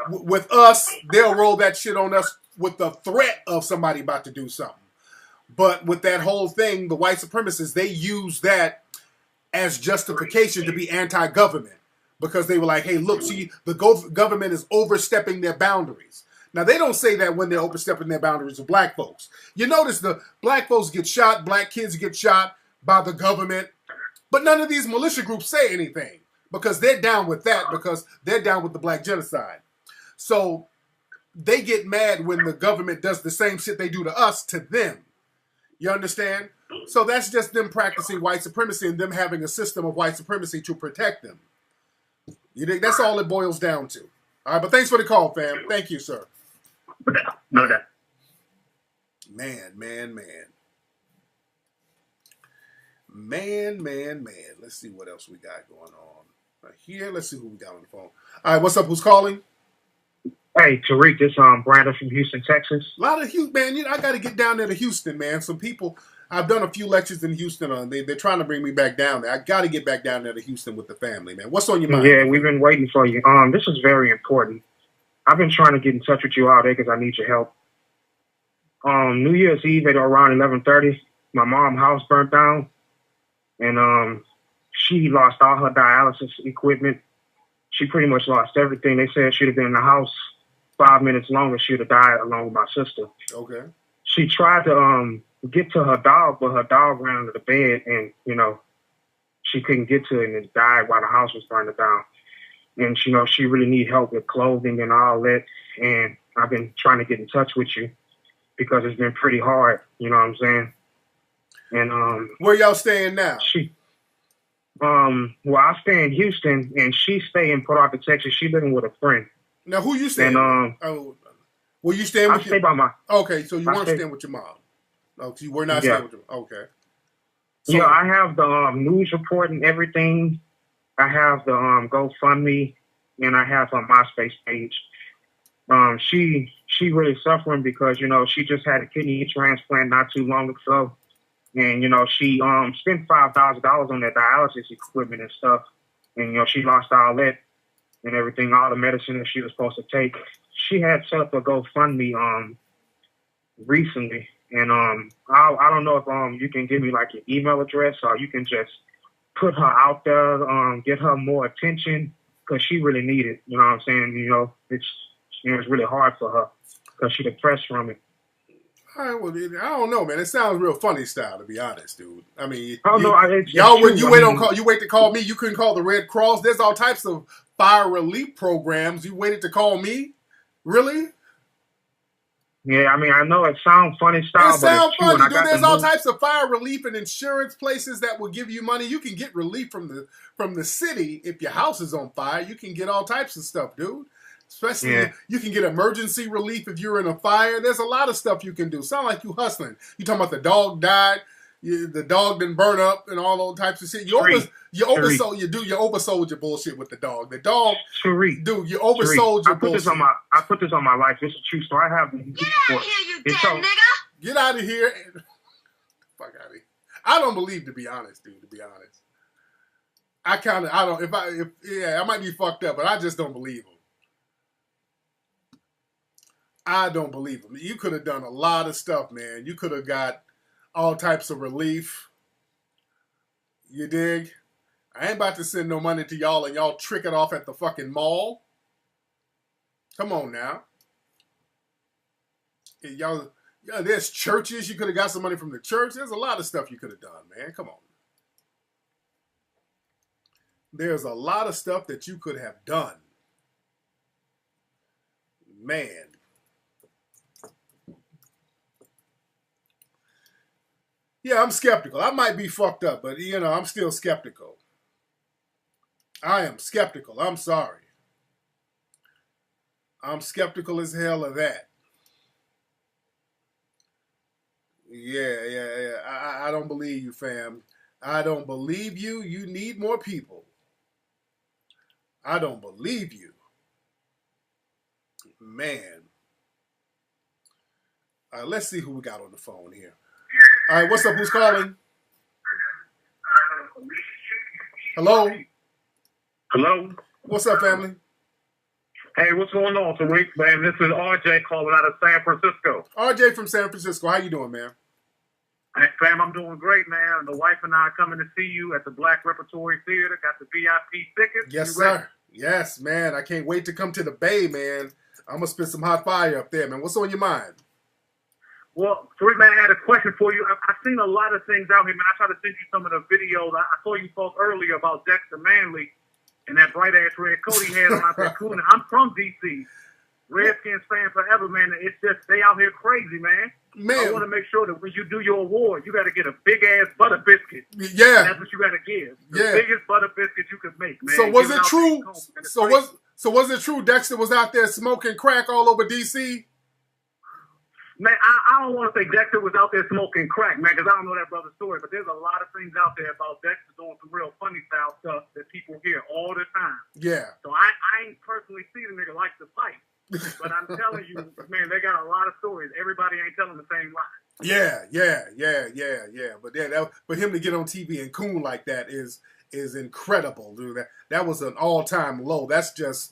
With us, they'll roll that shit on us with the threat of somebody about to do something. But with that whole thing, the white supremacists, they use that as justification to be anti-government, because they were like, hey, look, see, the government is overstepping their boundaries. Now, they don't say that when they're overstepping their boundaries with black folks. You notice the black folks get shot, black kids get shot by the government, but none of these militia groups say anything because they're down with that, because they're down with the black genocide. So they get mad when the government does the same shit they do to us to them. You understand? So that's just them practicing white supremacy and them having a system of white supremacy to protect them. You think that's all it boils down to. All right, but thanks for the call, fam. Thank you, sir.
No doubt.
Man. Let's see what else we got going on right here. Let's see who we got on the phone. All right, what's up? Who's calling?
Hey, Tariq, this Brandon from Houston, Texas.
A lot of Houston, man. I got to get down there to Houston, man. Some people, I've done a few lectures in Houston. They're trying to bring me back down there. I got to get back down there to Houston with the family, man. What's on your mind?
Yeah, we've been waiting for you. This is very important. I've been trying to get in touch with you all day because I need your help. New Year's Eve at around 11:30, my mom's house burnt down, and she lost all her dialysis equipment. She pretty much lost everything. They said she'd have been in the house 5 minutes longer, she'd have died along with my sister.
Okay.
She tried to get to her dog, but her dog ran under the bed, and she couldn't get to it, and it died while the house was burning down. And she really need help with clothing and all that. And I've been trying to get in touch with you because it's been pretty hard. You know what I'm saying? And
where y'all staying now?
Well, I stay in Houston, and she stay in Port Arthur, Texas. She living with a friend.
Now, who you staying with? Were you staying with
I stay by my...
Okay, so you weren't staying with your mom. Oh, you were not staying with your... Okay.
So, I have the news report and everything. I have the GoFundMe, and I have her MySpace page. She really suffering because, she just had a kidney transplant not too long ago. And, she spent $5,000 on that dialysis equipment and stuff. And, she lost all that and everything, all the medicine that she was supposed to take. She had set up a GoFundMe recently. And I don't know if you can give me like your email address, or you can just put her out there, get her more attention, because she really needs it. You know what I'm saying? It's really hard for her because she's depressed from it.
All right, well, I don't know, man. It sounds real funny style, to be honest, dude. I mean, you wait to call me. You couldn't call the Red Cross. There's all types of fire relief programs. You waited to call me? Really?
Yeah, I mean, I know it sounds funny style,
it sounds funny, dude. There's all types of fire relief and insurance places that will give you money. You can get relief from the city if your house is on fire. You can get all types of stuff, dude. Especially, you can get emergency relief if you're in a fire. There's a lot of stuff you can do. Sound like you hustling. You talking about the dog died, the dog didn't burn up, and all those types of shit. You oversold your bullshit with the dog. The dog, dude, you oversold your bullshit.
I put this on my life. It's a true story. I have. Get
out of here, you damn nigga!
Get out of here! Fuck out of here! I don't believe, to be honest, dude. To be honest, I might be fucked up, but I just don't believe him. I don't believe him. You could have done a lot of stuff, man. You could have got all types of relief. You dig? I ain't about to send no money to y'all and y'all trick it off at the fucking mall. Come on now. Y'all, there's churches. You could have got some money from the church. There's a lot of stuff you could have done, man. Come on. There's a lot of stuff that you could have done. Man. Yeah, I'm skeptical. I might be fucked up, but, you know, I'm still skeptical. I am skeptical. I'm sorry. I'm skeptical as hell of that. Yeah. I don't believe you, fam. I don't believe you. You need more people. I don't believe you. Man. All right, let's see who we got on the phone here. All right, what's up? Who's calling? Hello?
Hello?
What's up, family?
Hey, what's going on, Tariq? Man, this is RJ calling out of San Francisco.
RJ from San Francisco. How you doing, man?
Hey, fam, I'm doing great, man. The wife and I are coming to see you at the Black Repertory Theater. Got the VIP tickets.
Yes, sir. Yes, man. I can't wait to come to the Bay, man. I'm going to spit some hot fire up there, man. What's on your mind?
Well, Tariq, man, I had a question for you. I've seen a lot of things out here, man. I tried to send you some of the videos. I saw you talk earlier about Dexter Manley and that bright-ass red coat he had on out there cooling. I'm from D.C. Redskins fan forever, man. It's just, they out here crazy, man. I want to make sure that when you do your award, you got to get a big-ass butter biscuit.
Yeah.
And that's what you got to give. The biggest butter biscuit you could make, man.
So was it true? So was it true Dexter was out there smoking crack all over D.C.?
Man, I don't want to say Dexter was out there smoking crack, man, because I don't know that brother's story, but there's a lot of things out there about Dexter doing some real funny style stuff that people hear all the time.
Yeah.
So I ain't personally seen a nigga like to fight, but I'm telling you, man, they got a lot of stories. Everybody ain't telling the same lie.
Yeah. But him to get on TV and coon like that is incredible, dude. That was an all-time low. That's just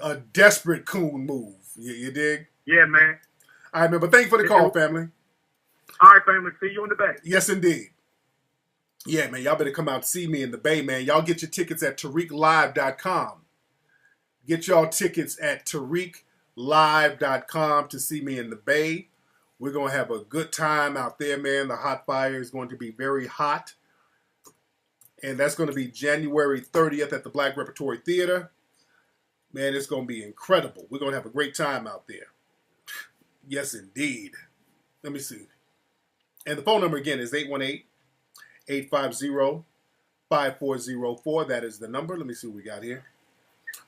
a desperate coon move. You dig?
Yeah, man.
All right, man, but thank you for the call, family.
All right, family. See you in the Bay.
Yes, indeed. Yeah, man, y'all better come out and see me in the Bay, man. Y'all get your tickets at TariqLive.com. Get y'all tickets at TariqLive.com to see me in the Bay. We're going to have a good time out there, man. The hot fire is going to be very hot. And that's going to be January 30th at the Black Repertory Theater. Man, it's going to be incredible. We're going to have a great time out there. Yes, indeed. Let me see. And the phone number again is 818-850-5404. That is the number. Let me see what we got here.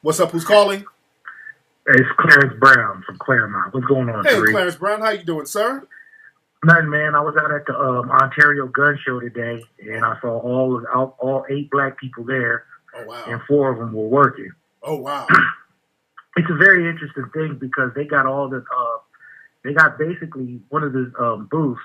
What's up? Who's calling?
Hey, it's Clarence Brown from Claremont. What's going on,
Hey,
Tariq?
Clarence Brown. How you doing, sir?
Nothing, man. I was out at the Ontario gun show today, and I saw all 8 black people there.
Oh, wow.
And 4 of them were working.
Oh, wow.
It's a very interesting thing because they got all the they got basically one of the booths.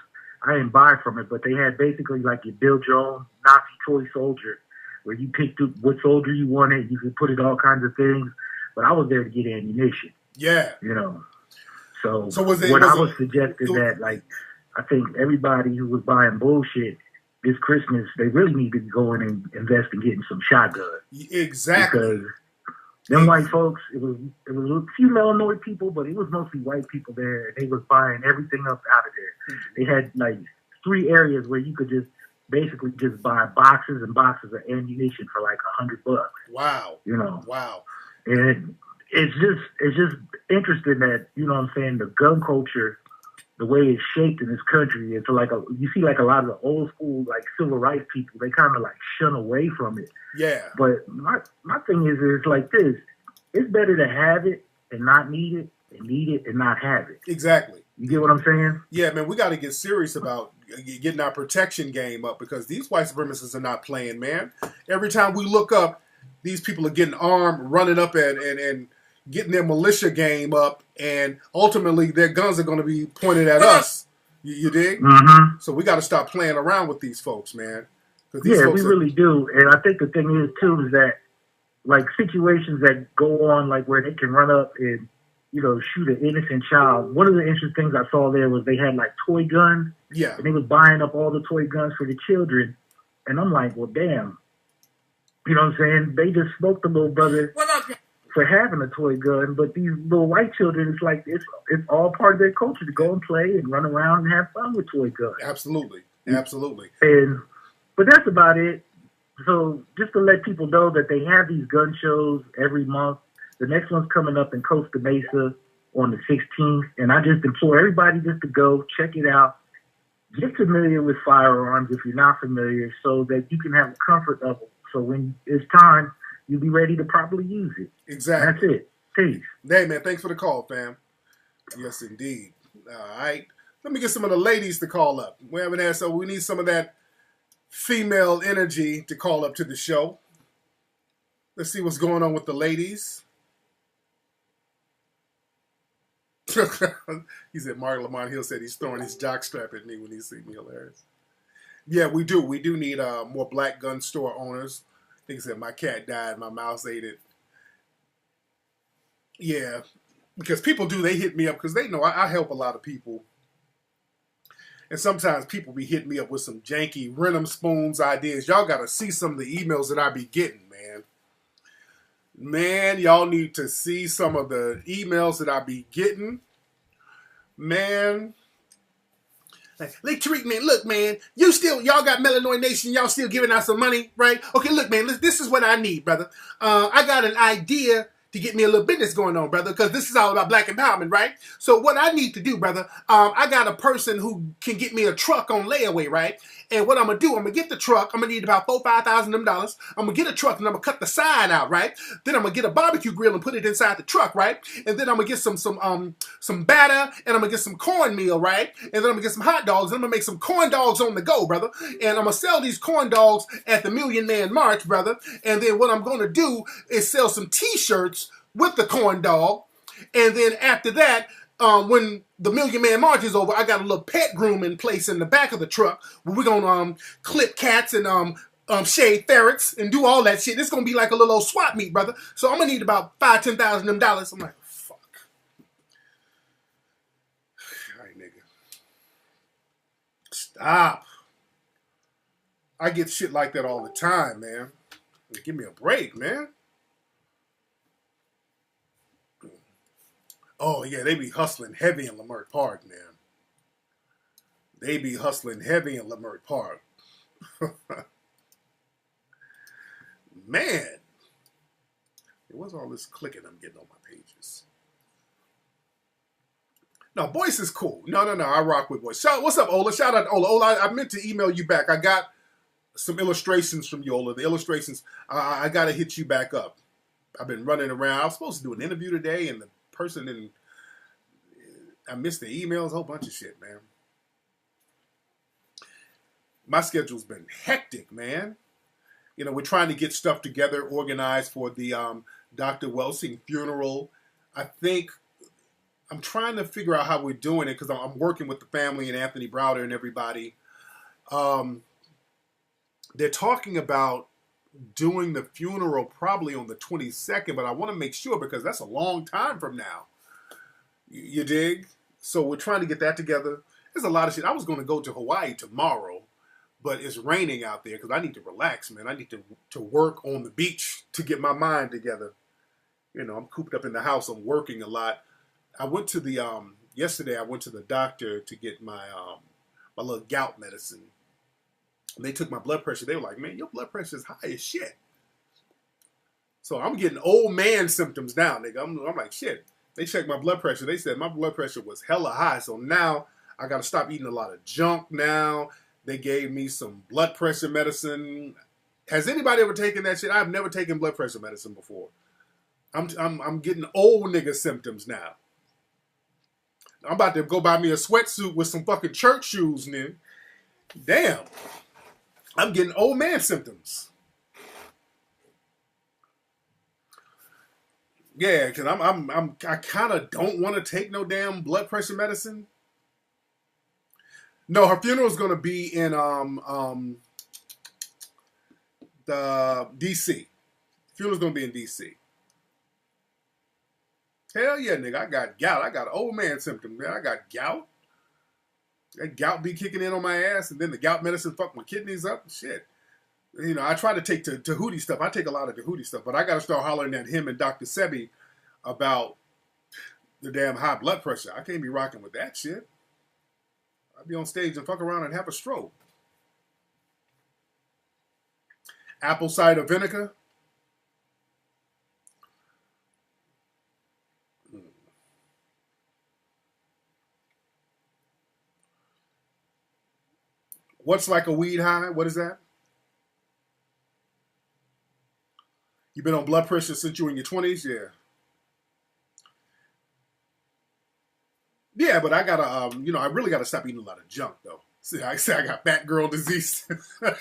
I didn't buy from it, but they had basically like your build your own Nazi toy soldier, where you picked what soldier you wanted. You could put it all kinds of things. But I was there to get ammunition.
Yeah.
You know. So
I
was suggesting that, like, I think everybody who was buying bullshit this Christmas, they really need to go in and invest in getting some shotguns.
Exactly.
Because them white folks, it was a few Illinois people, but it was mostly white people there, and they was buying everything up out of there. They had like 3 areas where you could just basically just buy boxes and boxes of ammunition for like $100.
Wow.
You know.
Wow.
And it's just interesting that, you know what I'm saying, the gun culture, the way it's shaped in this country, it's like you see like a lot of the old school like civil rights people, they kind of like shun away from it.
Yeah.
But my thing is like this: it's better to have it and not need it, and need it and not have it.
Exactly.
You get what I'm saying?
Yeah, man, we got to get serious about getting our protection game up because these white supremacists are not playing, man. Every time we look up, these people are getting armed, running up and getting their militia game up, and ultimately their guns are going to be pointed at us. You dig?
Mm-hmm.
So we got to stop playing around with these folks, man.
Yeah, we really do. And I think the thing is, too, is that, like, situations that go on, like, where they can run up and, you know, shoot an innocent child. One of the interesting things I saw there was they had, like, toy guns.
Yeah.
And they was buying up all the toy guns for the children. And I'm like, well, damn. You know what I'm saying? They just smoked the little brother for having a toy gun, but these little white children, it's like it's all part of their culture to go and play and run around and have fun with toy guns.
Absolutely.
But that's about it. So just to let people know that they have these gun shows every month. The next one's coming up in Costa Mesa on the 16th, and I just implore everybody just to go check it out. get familiar with firearms if you're not familiar, so that you can have a comfort level. So when it's time, you'll be ready to properly use it.
Exactly.
That's it. Peace.
Hey, man, thanks for the call, fam. Yes, indeed. All right. Let me get some of the ladies to call up. We haven't had, so we need some of that female energy to call up to the show. Let's see what's going on with the ladies. He said, Mark Lamont Hill said he's throwing his jockstrap at me when he sees me. Hilarious. Yeah, we do. We do need more black gun store owners. I think he said, my cat died, my mouse ate it. Yeah, because people do, they hit me up because they know I help a lot of people. And sometimes people be hitting me up with some janky rent 'em spoons ideas. Y'all got to see some of the emails that I be getting, man. Man, y'all need to see some of the emails that I be getting. Man. Like Tariq, man, look, man, y'all got Melanoid Nation, y'all still giving out some money, right? Okay, look, man, this is what I need, brother. I got an idea to get me a little business going on, brother, because this is all about black empowerment, right? So what I need to do, brother, I got a person who can get me a truck on layaway, right? And what I'm going to do, I'm going to get the truck. I'm going to need about $4,000-5,000 of them dollars. I'm going to get a truck and I'm going to cut the side out, right? Then I'm going to get a barbecue grill and put it inside the truck, right? And then I'm going to get some batter and I'm going to get some cornmeal, right? And then I'm going to get some hot dogs and I'm going to make some corn dogs on the go, brother. And I'm going to sell these corn dogs at the Million Man March, brother. And then what I'm going to do is sell some t-shirts with the corn dog. And then after that, when the Million Man March is over, I got a little pet grooming place in the back of the truck where we're going to clip cats and shade ferrets and do all that shit. It's going to be like a little old swap meet, brother. So I'm going to need about $5,000-10,000 of them dollars. I'm like, fuck. All right, nigga. Stop. I get shit like that all the time, man. Give me a break, man. Oh, yeah, they be hustling heavy in Leimert Park, man. They be hustling heavy in Leimert Park. Man. What's all this clicking I'm getting on my pages? No, Boyce is cool. No, I rock with Boyce. What's up, Ola? Shout out to Ola. Ola, I meant to email you back. I got some illustrations from you, Ola. The illustrations, I got to hit you back up. I've been running around. I was supposed to do an interview today, and the person didn't. I missed the emails, a whole bunch of shit, man. My schedule's been hectic, man. You know, we're trying to get stuff together, organized for the Dr. Welsing funeral. I think I'm trying to figure out how we're doing it because I'm working with the family and Anthony Browder and everybody. They're talking about doing the funeral probably on the 22nd, but I want to make sure because that's a long time from now. You dig? So we're trying to get that together. There's a lot of shit. I was going to go to Hawaii tomorrow, but it's raining out there because I need to relax, man. I need to work on the beach to get my mind together. You know, I'm cooped up in the house. I'm working a lot. I went to the, yesterday I went to the doctor to get my little gout medicine. And they took my blood pressure. They were like, man, your blood pressure is high as shit. So I'm getting old man symptoms now, nigga. I'm like, shit. They checked my blood pressure. They said my blood pressure was hella high. So now I got to stop eating a lot of junk now. They gave me some blood pressure medicine. Has anybody ever taken that shit? I've never taken blood pressure medicine before. I'm getting old nigga symptoms now. I'm about to go buy me a sweatsuit with some fucking church shoes, nigga. Damn. I'm getting old man symptoms. Yeah, because I kind of don't want to take no damn blood pressure medicine. No, her funeral is going to be in the DC. Funeral's going to be in DC. Hell yeah, nigga. I got gout. I got old man symptoms, man. I got gout. That gout be kicking in on my ass, and then the gout medicine fuck my kidneys up. Shit. You know, I try to take Tahuti stuff. I take a lot of Tahuti stuff, but I got to start hollering at him and Dr. Sebi about the damn high blood pressure. I can't be rocking with that shit. I'd be on stage and fuck around and have a stroke. Apple cider vinegar. What's like a weed high? What is that? You've been on blood pressure since you were in your 20s? Yeah. Yeah, but I gotta, I really gotta stop eating a lot of junk, though. See, I say I got fat girl disease. I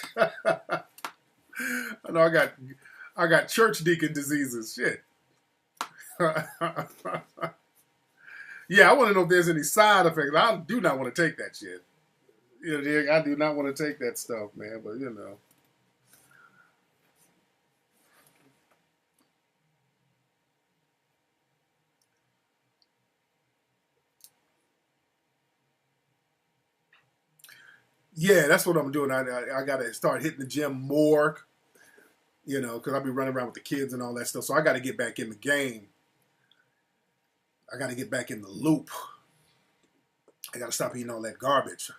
know I got church deacon diseases. Shit. Yeah, I want to know if there's any side effects. I do not want to take that shit. You know, I do not want to take that stuff, man. But you know. Yeah, that's what I'm doing. I got to start hitting the gym more, you know, because I'll be running around with the kids and all that stuff. So I got to get back in the game. I got to get back in the loop. I got to stop eating all that garbage.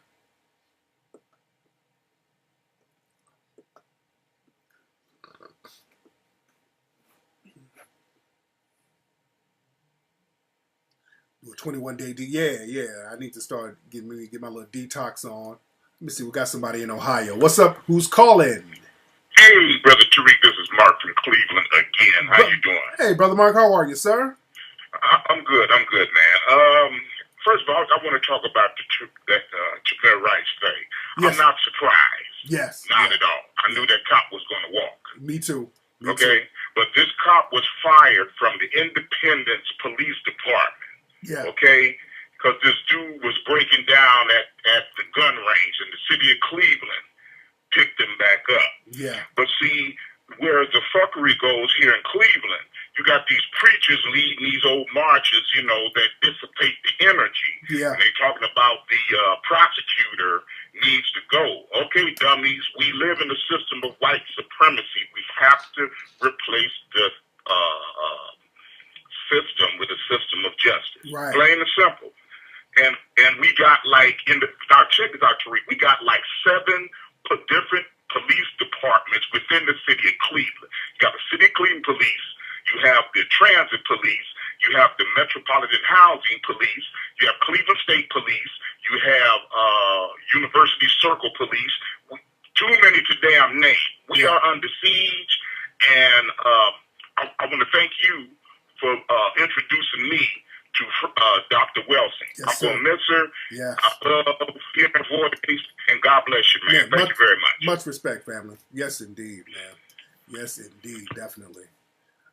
Do a 21-day yeah. I need to start get my little detox on. Let me see. We got somebody in Ohio. What's up? Who's calling?
Hey, Brother Tariq. This is Mark from Cleveland again. How you doing?
Hey, Brother Mark. How are you, sir?
I'm good. I'm good, man. First of all, I want to talk about that Jameer Rice thing. Yes. I'm not surprised.
Yes.
Not at all. I knew that cop was going to walk.
Me too.
Okay? But this cop was fired from the Independence Police Department.
Yeah.
Okay? Because this dude was breaking down at the gun range in the city of Cleveland. Picked him back up.
Yeah.
But see, where the fuckery goes here in Cleveland, you got these preachers leading these old marches, you know, that dissipate the energy.
Yeah.
And they're talking about the prosecutor needs to go. Okay, dummies, we live in a system of white supremacy. We have to replace the system with a system of justice.
Right.
Plain and simple. And we got check this out, Tariq, we got like 7 different police departments within the city of Cleveland. You got the city of Cleveland police, you have the transit police, you have the metropolitan housing police, you have Cleveland State Police, you have University Circle Police. Too many to damn name. We are under siege, and I want to thank you for introducing me to Dr. Welsing.
Yes,
I'm going to miss her.
Yeah.
I love hearing her voice, and God bless you, man. Thank you very much.
Much respect, family. Yes, indeed, man. Yes, indeed, definitely.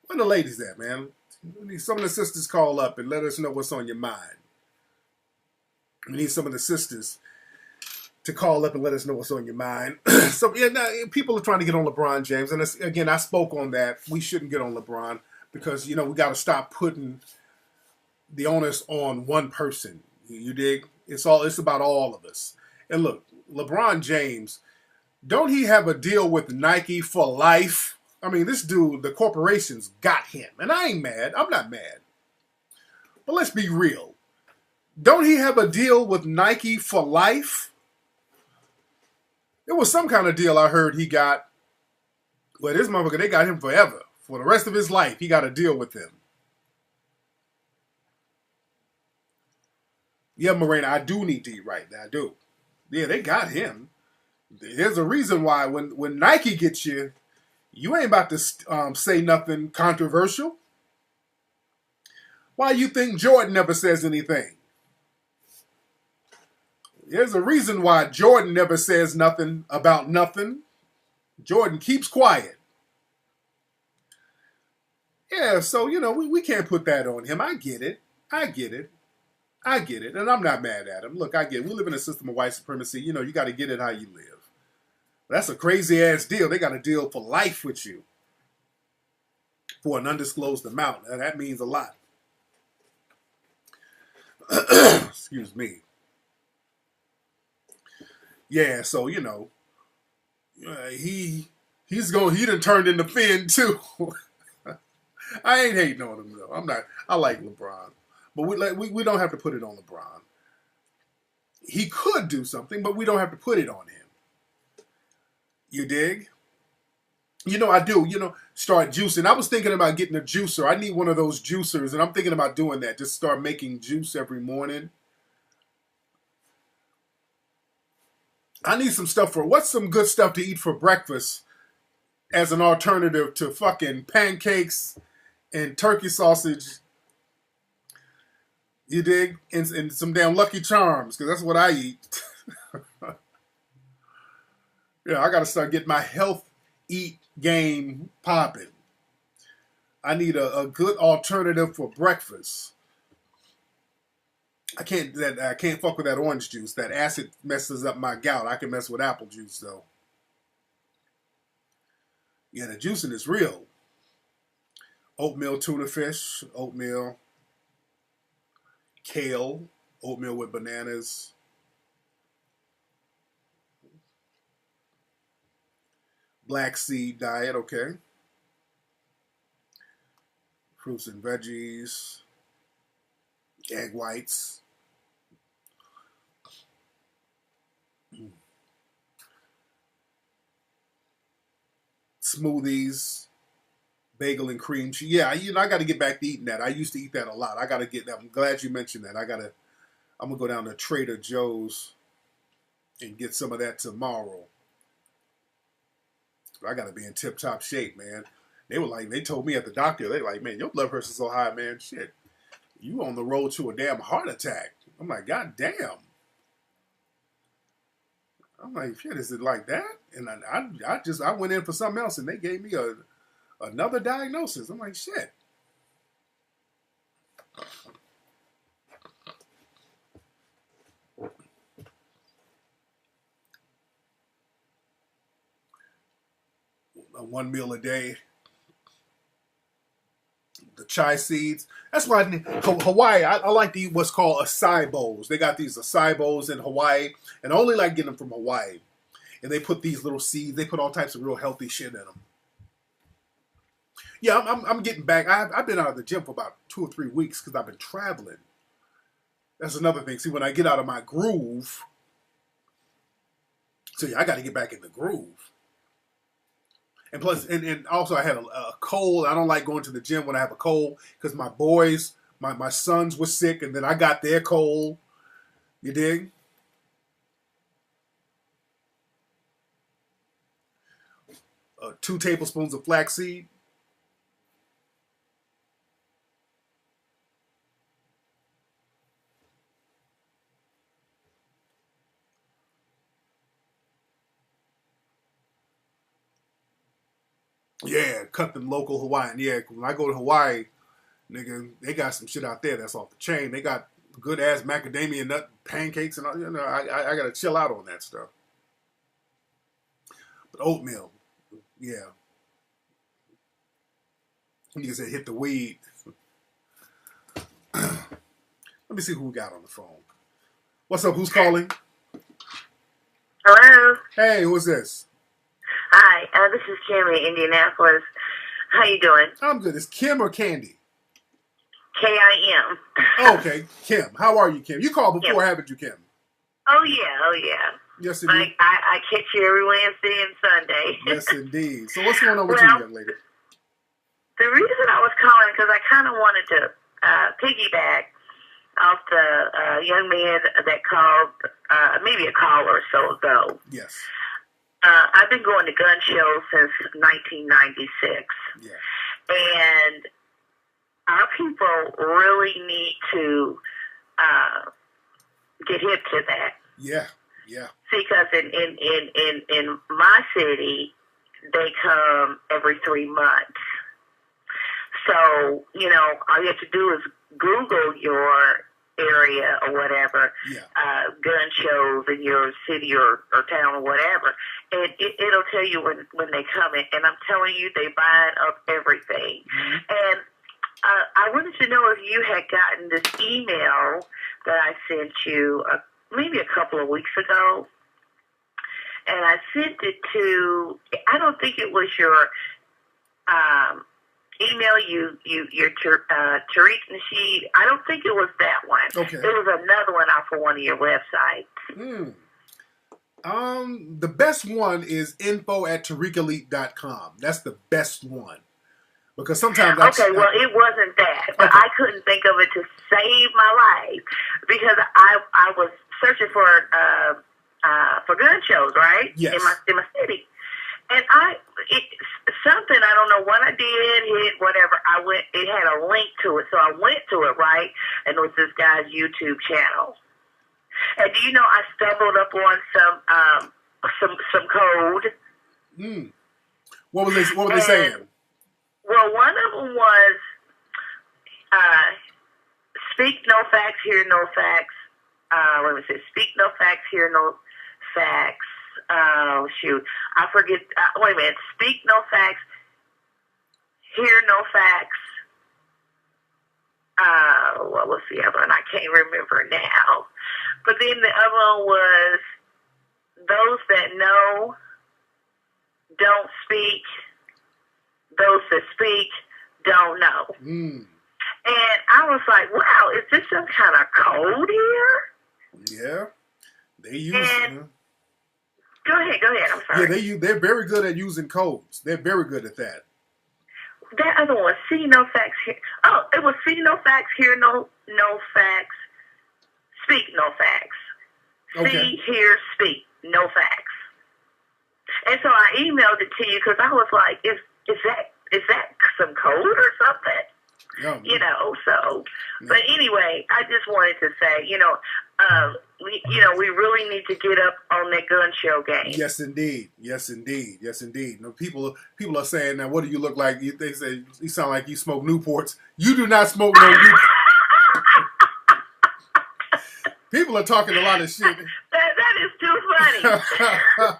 Where the ladies at, man? We need some of the sisters call up and let us know what's on your mind. We need some of the sisters to call up and let us know what's on your mind. People are trying to get on LeBron James, and again, I spoke on that. We shouldn't get on LeBron because we got to stop putting the onus on one person. You dig? It's about all of us. And look, LeBron James, don't he have a deal with Nike for life? I mean, this dude, the corporations got him. And I ain't mad. I'm not mad. But let's be real. Don't he have a deal with Nike for life? There was some kind of deal I heard he got. Well, this motherfucker, they got him forever. For the rest of his life, he got a deal with them. Yeah, Morena, I do need to eat right. I do. Yeah, they got him. There's a reason why when Nike gets you, you ain't about to say nothing controversial. Why you think Jordan never says anything? There's a reason why Jordan never says nothing about nothing. Jordan keeps quiet. Yeah, so, we can't put that on him. I get it. And I'm not mad at him. Look, I get it. We live in a system of white supremacy. You got to get it how you live. That's a crazy-ass deal. They got a deal for life with you for an undisclosed amount. And that means a lot. Excuse me. Yeah, so, he done turned into Finn, too. I ain't hating on him, though. I like LeBron. But we don't have to put it on LeBron. He could do something, but we don't have to put it on him. You dig? I do. Start juicing. I was thinking about getting a juicer. I need one of those juicers, and I'm thinking about doing that. Just start making juice every morning. I need some stuff what's some good stuff to eat for breakfast as an alternative to fucking pancakes and turkey sausage. You dig? And some damn Lucky Charms, because that's what I eat. Yeah, I got to start getting my health eat game popping. I need a good alternative for breakfast. I can't fuck with that orange juice. That acid messes up my gout. I can mess with apple juice though. Yeah, the juicing is real. Oatmeal tuna fish, oatmeal, kale, oatmeal with bananas. Black seed diet, okay. Fruits and veggies, egg whites. Smoothies, bagel and cream cheese. Yeah, I got to get back to eating that. I used to eat that a lot. I got to get that. I'm glad you mentioned that. I'm gonna go down to Trader Joe's and get some of that tomorrow. I got to be in tip-top shape, man. They told me at the doctor, they like, man, your blood pressure's so high, man. Shit, you on the road to a damn heart attack. I'm like, God damn. I'm like, shit, is it like that? And I went in for something else, and they gave me another diagnosis. I'm like, shit. One meal a day. The chai seeds. That's why Hawaii, I like to eat what's called acai bowls. They got these acai bowls in Hawaii, and I only like getting them from Hawaii. And they put these little seeds. They put all types of real healthy shit in them. Yeah, I'm getting back. I've been out of the gym for about 2 or 3 weeks because I've been traveling. That's another thing. See, when I get out of my groove, so yeah, I got to get back in the groove. And plus, and also I had a cold. I don't like going to the gym when I have a cold because my boys, my sons were sick, and then I got their cold. You dig? 2 tablespoons of flaxseed. Yeah, cut them local Hawaiian. Yeah, when I go to Hawaii, nigga, they got some shit out there that's off the chain. They got good ass macadamia nut pancakes and all. You know, I gotta chill out on that stuff. But oatmeal, yeah. Nigga said hit the weed. Let me see who we got on the phone. What's up? Who's calling?
Hello.
Hey, who's this?
Hi, this is Kim in Indianapolis. How you doing?
I'm good. Is Kim or Candy?
K-I-M.
Oh, okay, Kim. How are you, Kim? You called before,
Kim.
Haven't you, Kim?
Oh, yeah.
Yes, indeed.
I catch you every Wednesday and Sunday.
Yes, indeed. So what's going on with you, young lady?
The reason I was calling, because I kind of wanted to piggyback off the young man that called maybe a call or so ago.
Yes.
I've been going to gun shows since 1996.
Yeah.
And our people really need to get hip to that.
Yeah.
Because in my city, they come every 3 months. So, you know, all you have to do is Google your area or whatever, gun shows in your city or town or whatever, and it'll tell you when they come in. And I'm telling you, they buy up everything. Mm-hmm. And I wanted to know if you had gotten this email that I sent you maybe a couple of weeks ago. And I sent it to, I don't think it was your email, your Tariq Nasheed. I don't think it was that one. Okay. It was another one off of one of your websites.
The best one is info@tariqelite.com. That's the best one. Because sometimes
okay, well, it wasn't that, but I couldn't think of it to save my life because I was searching for for gun shows, right?
Yes.
In my city. And something, I don't know what I did, hit whatever. It had a link to it, so I went to it, right? And it was this guy's YouTube channel. And do you know I stumbled up on some code?
What was they saying?
Well, one of them was speak no facts, hear no facts. Let me see. Speak no facts, hear no facts. Oh, shoot. I forget. Wait a minute. Speak no facts, hear no facts. What was the other one? I can't remember now. But then the other one was those that know don't speak. Those that speak don't know. And I was like, wow, is this some kind of code here?
Yeah. They use it.
Go ahead. I'm sorry.
Yeah, they're very good at using codes. They're very good at that.
That other one, see no facts, hear. Oh, it was see no facts, hear no facts, speak no facts.
Okay.
See, hear, speak, no facts. And so I emailed it to you because I was like, is that some code or something?
Yeah.
You know, so, but anyway, I just wanted to say, we really need to get up on that gun show game.
Yes, indeed. No, people are saying now, what do you look like? They say you sound like you smoke Newports. You do not smoke no Newports. People are talking a lot of shit.
That is too funny.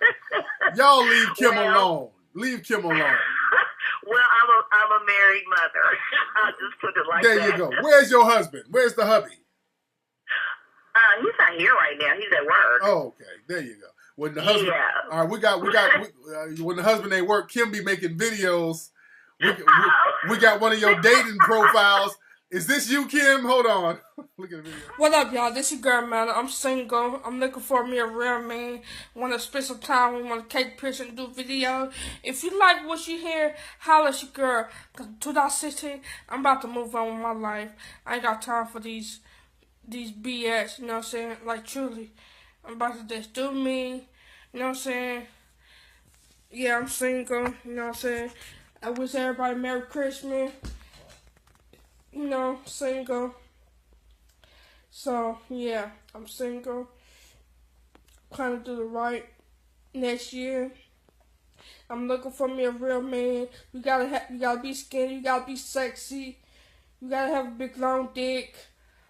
Y'all leave Kim alone. Leave Kim alone.
Well, I'm a married mother. I'll just put it like that.
There you go. Where's your husband? Where's the hubby?
He's not here right now. He's at work.
Oh, okay. There you go. When the husband, all right, we got. When the husband ain't work, Kim be making videos. We got one of your dating profiles. Is this you, Kim? Hold on. Look at the video.
What up, y'all? This your girl, man. I'm single. I'm looking for me a real man. Want to spend some time. We want to take pictures and do videos. If you like what you hear, holla at your girl. Cause 2016, I'm about to move on with my life. I ain't got time for these BS. You know what I'm saying? Like truly, I'm about to just do me. You know what I'm saying? Yeah, I'm single. You know what I'm saying? I wish everybody Merry Christmas. You know, single. So, yeah, I'm single. Trying to do the right next year. I'm looking for me a real man. You gotta be skinny. You gotta be sexy. You gotta have a big long dick.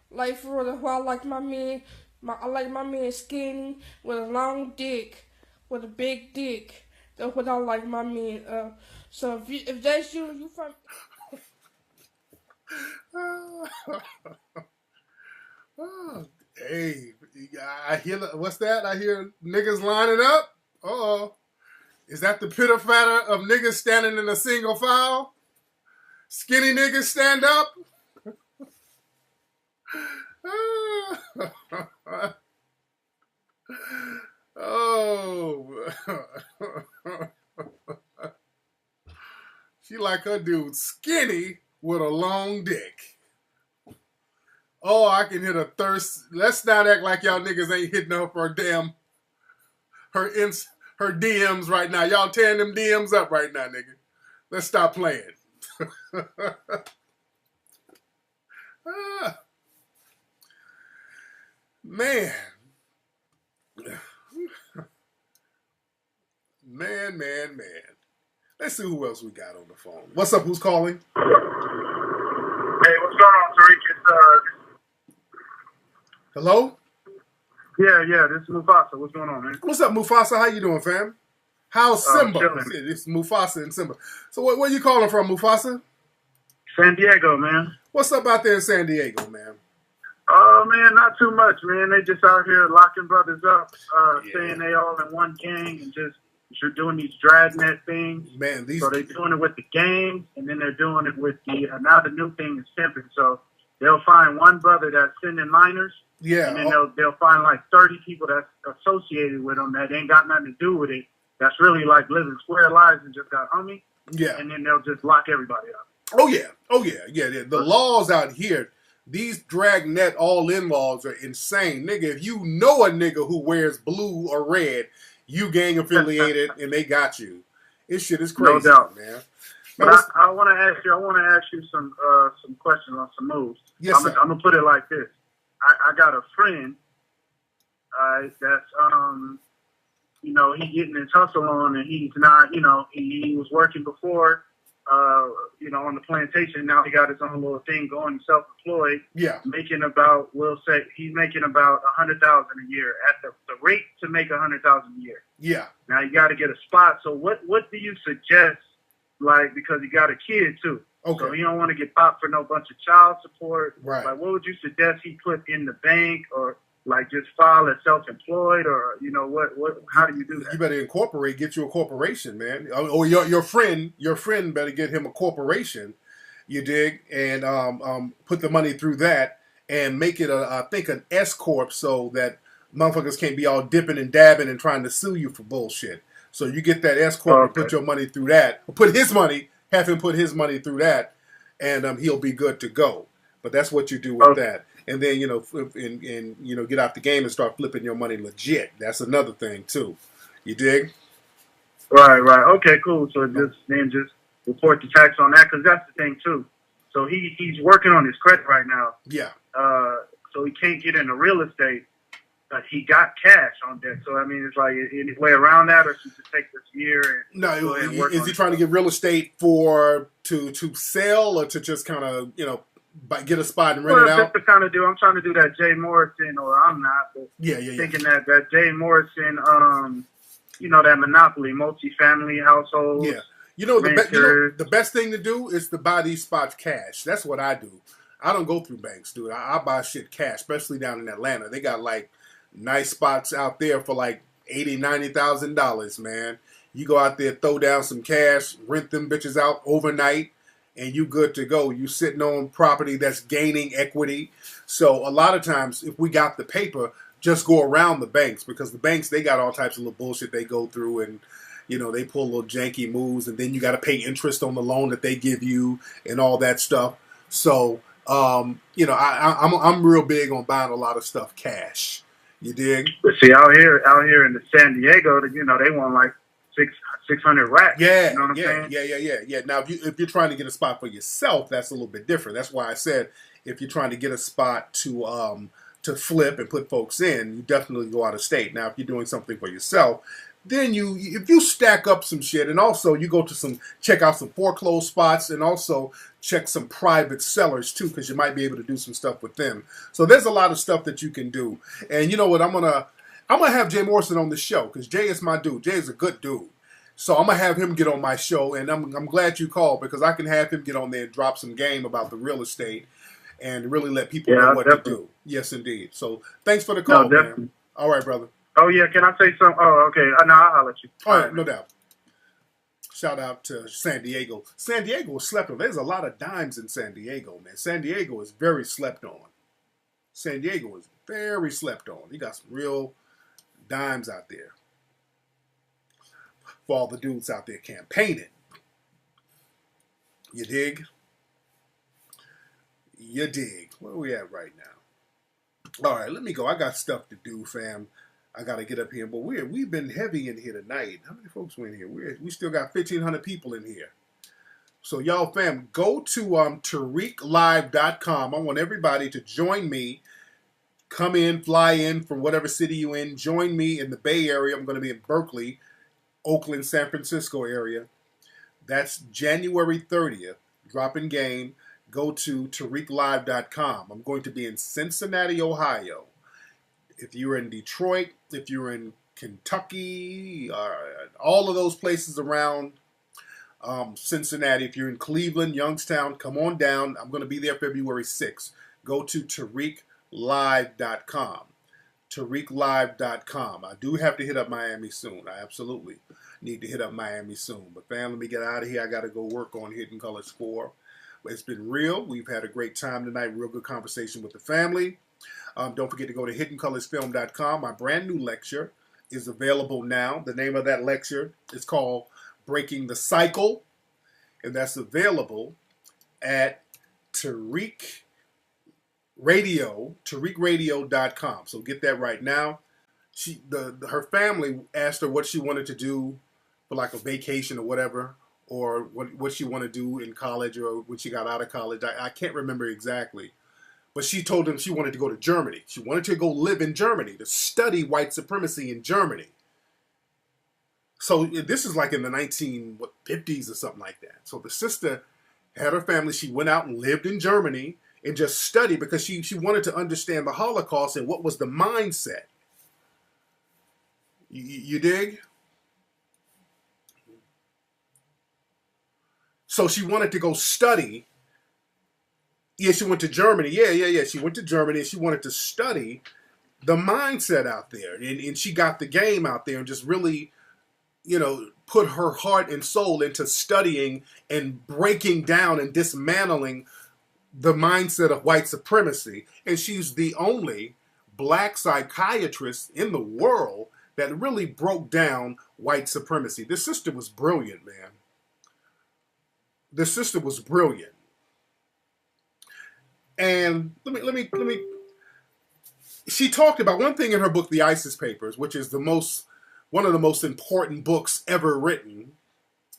Like for real, I like my man. I like my man skinny with a long dick, with a big dick. That's what I like my man. So if that's you from.
Hey, I hear, what's that? I hear niggas lining up. Is that the pitter fatter of niggas standing in a single file? Skinny niggas stand up. She like her dude skinny with a long dick. Oh, I can hit a thirst. Let's not act like y'all niggas ain't hitting up her DMs right now. Y'all tearing them DMs up right now, nigga. Let's stop playing. Man. Man. Let's see who else we got on the phone. What's up? Who's calling?
Hey, what's going on, Tariq?
Hello?
Yeah, this is Mufasa. What's going on, man?
What's up, Mufasa? How you doing, fam? How's Simba?
Chilling.
It's Mufasa and Simba. So where you calling from, Mufasa?
San Diego, man.
What's up out there in San Diego, man?
Oh, man, not too much, man. They just out here locking brothers up, saying they all in one gang and just doing these dragnet things.
Man,
so they're doing it with the gang, and then they're doing it with the, now the new thing is pimping. So they'll find one brother that's sending minors.
Yeah.
And then they'll find like 30 people that's associated with them that ain't got nothing to do with it. That's really like living square lives and just got homie.
Yeah.
And then they'll just lock everybody up.
Oh, yeah. The laws out here, These dragnet all-in laws are insane. Nigga, if you know a nigga who wears blue or red, you gang affiliated and they got you. This shit is crazy,
no doubt.
man.
But I want to ask you some questions on some moves.
Yes,
I'm gonna put it like this. I got a friend, that's you know, he getting his hustle on, and he's not, you know, he was working before, you know, on the plantation. Now he got his own little thing going, self-employed.
Yeah.
Making about, we'll say, he's making about $100,000 a year at the rate to make $100,000 a year.
Yeah.
Now you got to get a spot. So what do you suggest? Like, because he got a kid too.
Okay.
So he don't want to get popped for no bunch of child support.
Right.
Like, what would you suggest he put in the bank, or like just file as self-employed, or you know what? How do you do that?
You better incorporate. Get you a corporation, man. Or your friend better get him a corporation. You dig? And put the money through that and make it I think an S corp, so that motherfuckers can't be all dipping and dabbing and trying to sue you for bullshit. So you get that S corp and put your money through that. Or put his money. Have him put his money through that, and he'll be good to go. But that's what you do with that. And then, you know, and you know, get out the game and start flipping your money legit. That's another thing too. You dig?
Right. Okay, cool. So just report the tax on that, because that's the thing too. So he's working on his credit right now.
Yeah.
So he can't get into real estate, but he got cash on deck. So I mean, it's like any way around that, or should just take this year and
no?
Go ahead and work
is
on
he trying to get real estate to sell, or to just kind of, you know, get a spot and rent it out?
Just to kind of do. I'm trying to do that Jay Morrison, or I'm not. But thinking that Jay Morrison, you know, that monopoly, multi-family households.
Yeah. You know, the best thing to do is to buy these spots cash. That's what I do. I don't go through banks, dude. I buy shit cash, especially down in Atlanta. They got like nice spots out there for like $80,000, $90,000, man. You go out there, throw down some cash, rent them bitches out overnight, and you good to go. You sitting on property that's gaining equity. So a lot of times, if we got the paper, just go around the banks, because the banks, they got all types of little bullshit they go through, and you know, they pull little janky moves, and then you got to pay interest on the loan that they give you and all that stuff. So, you know, I'm real big on buying a lot of stuff cash. You dig?
But see, out here in the San Diego, you know, they want like 600 racks.
Yeah,
you know what I'm saying?
Yeah. Now, if you're trying to get a spot for yourself, that's a little bit different. That's why I said if you're trying to get a spot to flip and put folks in, you definitely go out of state. Now, if you're doing something for yourself, then if you stack up some shit, and also you go to check out some foreclosed spots, and also check some private sellers too, because you might be able to do some stuff with them. So there's a lot of stuff that you can do. And you know what? I'm gonna have Jay Morrison on the show, because Jay is my dude. Jay is a good dude. So I'm gonna have him get on my show, and I'm glad you called, because I can have him get on there and drop some game about the real estate and really let people know what to do. Yes, indeed. So thanks for the call, man. All right, brother.
Oh, yeah. Can I say something? Oh, okay. No, I'll let you.
All right, no doubt. Shout out to San Diego. San Diego is slept on. There's a lot of dimes in San Diego, man. San Diego is very slept on. San Diego is very slept on. You got some real dimes out there. For all the dudes out there campaigning. You dig? You dig. Where we at right now? All right, let me go. I got stuff to do, fam. I got to get up here. But we've been heavy in here tonight. How many folks were in here? We still got 1,500 people in here. So y'all, fam, go to TariqLive.com. I want everybody to join me. Come in, fly in from whatever city you in. Join me in the Bay Area. I'm going to be in Berkeley, Oakland, San Francisco area. That's January 30th. Dropping game. Go to TariqLive.com. I'm going to be in Cincinnati, Ohio. If you're in Detroit, if you're in Kentucky, all of those places around Cincinnati, if you're in Cleveland, Youngstown, come on down. I'm going to be there February 6th. Go to TariqLive.com. TariqLive.com. I do have to hit up Miami soon. I absolutely need to hit up Miami soon. But fam, let me get out of here. I got to go work on Hidden Colors 4. But it's been real. We've had a great time tonight. Real good conversation with the family. Don't forget to go to HiddenColorsFilm.com. My brand new lecture is available now. The name of that lecture is called Breaking the Cycle. And that's available at Tariq Radio, TariqRadio.com. So get that right now. Her family asked her what she wanted to do for like a vacation or whatever, or what she wanted to do in college or when she got out of college. I can't remember exactly. But she told them she wanted to go to Germany. She wanted to go live in Germany, to study white supremacy in Germany. So this is like in the 1950s or something like that. So the sister had her family. She went out and lived in Germany and just studied because she wanted to understand the Holocaust and what was the mindset. You dig? So she wanted to go study. Yeah, she went to Germany. Yeah. She went to Germany and she wanted to study the mindset out there. And she got the game out there and just really, put her heart and soul into studying and breaking down and dismantling the mindset of white supremacy. And she's the only black psychiatrist in the world that really broke down white supremacy. This sister was brilliant, man. This sister was brilliant. And let me. She talked about one thing in her book, The ISIS Papers, which is one of the most important books ever written,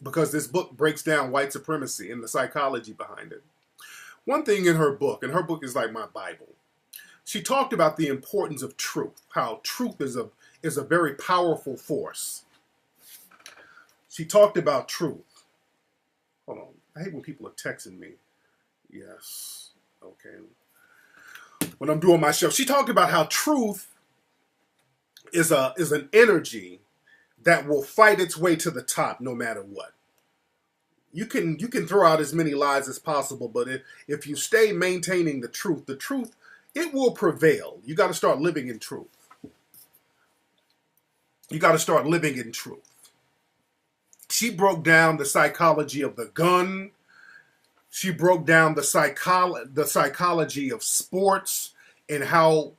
because this book breaks down white supremacy and the psychology behind it. One thing in her book, and her book is like my Bible, she talked about the importance of truth, how truth is a very powerful force. She talked about truth. Hold on. I hate when people are texting me. Yes. Okay. When I'm doing my show. She talked about how truth is an energy that will fight its way to the top no matter what. You can throw out as many lies as possible, but if you stay maintaining the truth, it will prevail. You got to start living in truth. You got to start living in truth. She broke down the psychology of the gun. She broke down the psychology of sports and how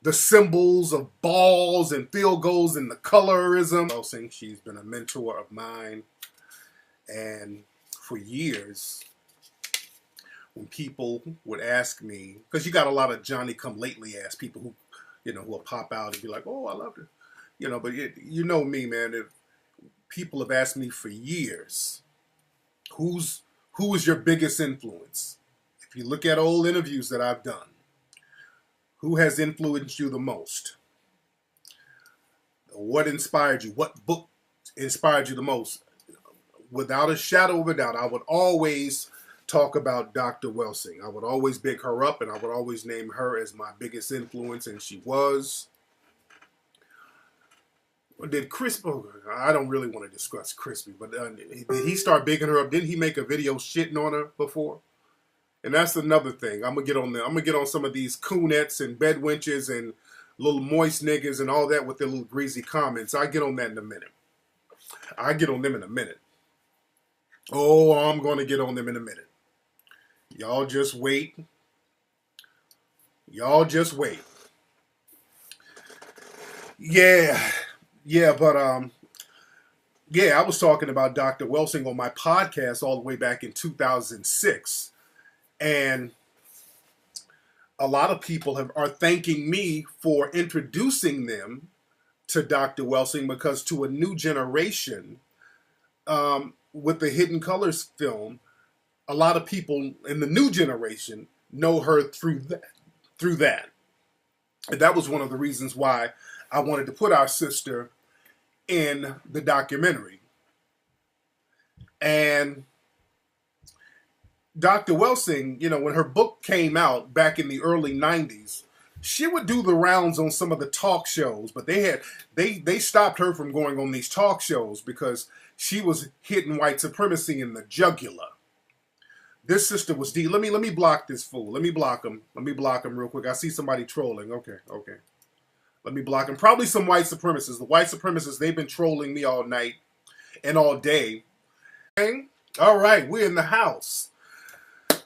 the symbols of balls and field goals and the colorism. She's been a mentor of mine. And for years, when people would ask me, because you got a lot of Johnny-come-lately ass people who will pop out and be like, oh, I loved her. But you know me, man. If people have asked me for years, who is your biggest influence? If you look at old interviews that I've done, who has influenced you the most? What inspired you? What book inspired you the most? Without a shadow of a doubt, I would always talk about Dr. Welsing. I would always big her up, and I would always name her as my biggest influence, and she was. Did Crispy? Oh, I don't really want to discuss Crispy, but did he start bigging her up? Didn't he make a video shitting on her before? And that's another thing. I'm gonna get on some of these coonettes and bedwenches and little moist niggas and all that with their little greasy comments. I get on that in a minute. I get on them in a minute. Oh, I'm gonna get on them in a minute. Y'all just wait. Y'all just wait. Yeah, but I was talking about Dr. Welsing on my podcast all the way back in 2006. And a lot of people are thanking me for introducing them to Dr. Welsing, because to a new generation, with the Hidden Colors film, a lot of people in the new generation know her through that. And that was one of the reasons why I wanted to put our sister in the documentary. And Dr. Welsing, when her book came out back in the early 90s, she would do the rounds on some of the talk shows, but they stopped her from going on these talk shows because she was hitting white supremacy in the jugular. This sister was deep. Let me block this fool. Let me block him. Let me block him real quick. I see somebody trolling. Okay. Let me block him. Probably some white supremacists. The white supremacists, they've been trolling me all night and all day. All right, we're in the house.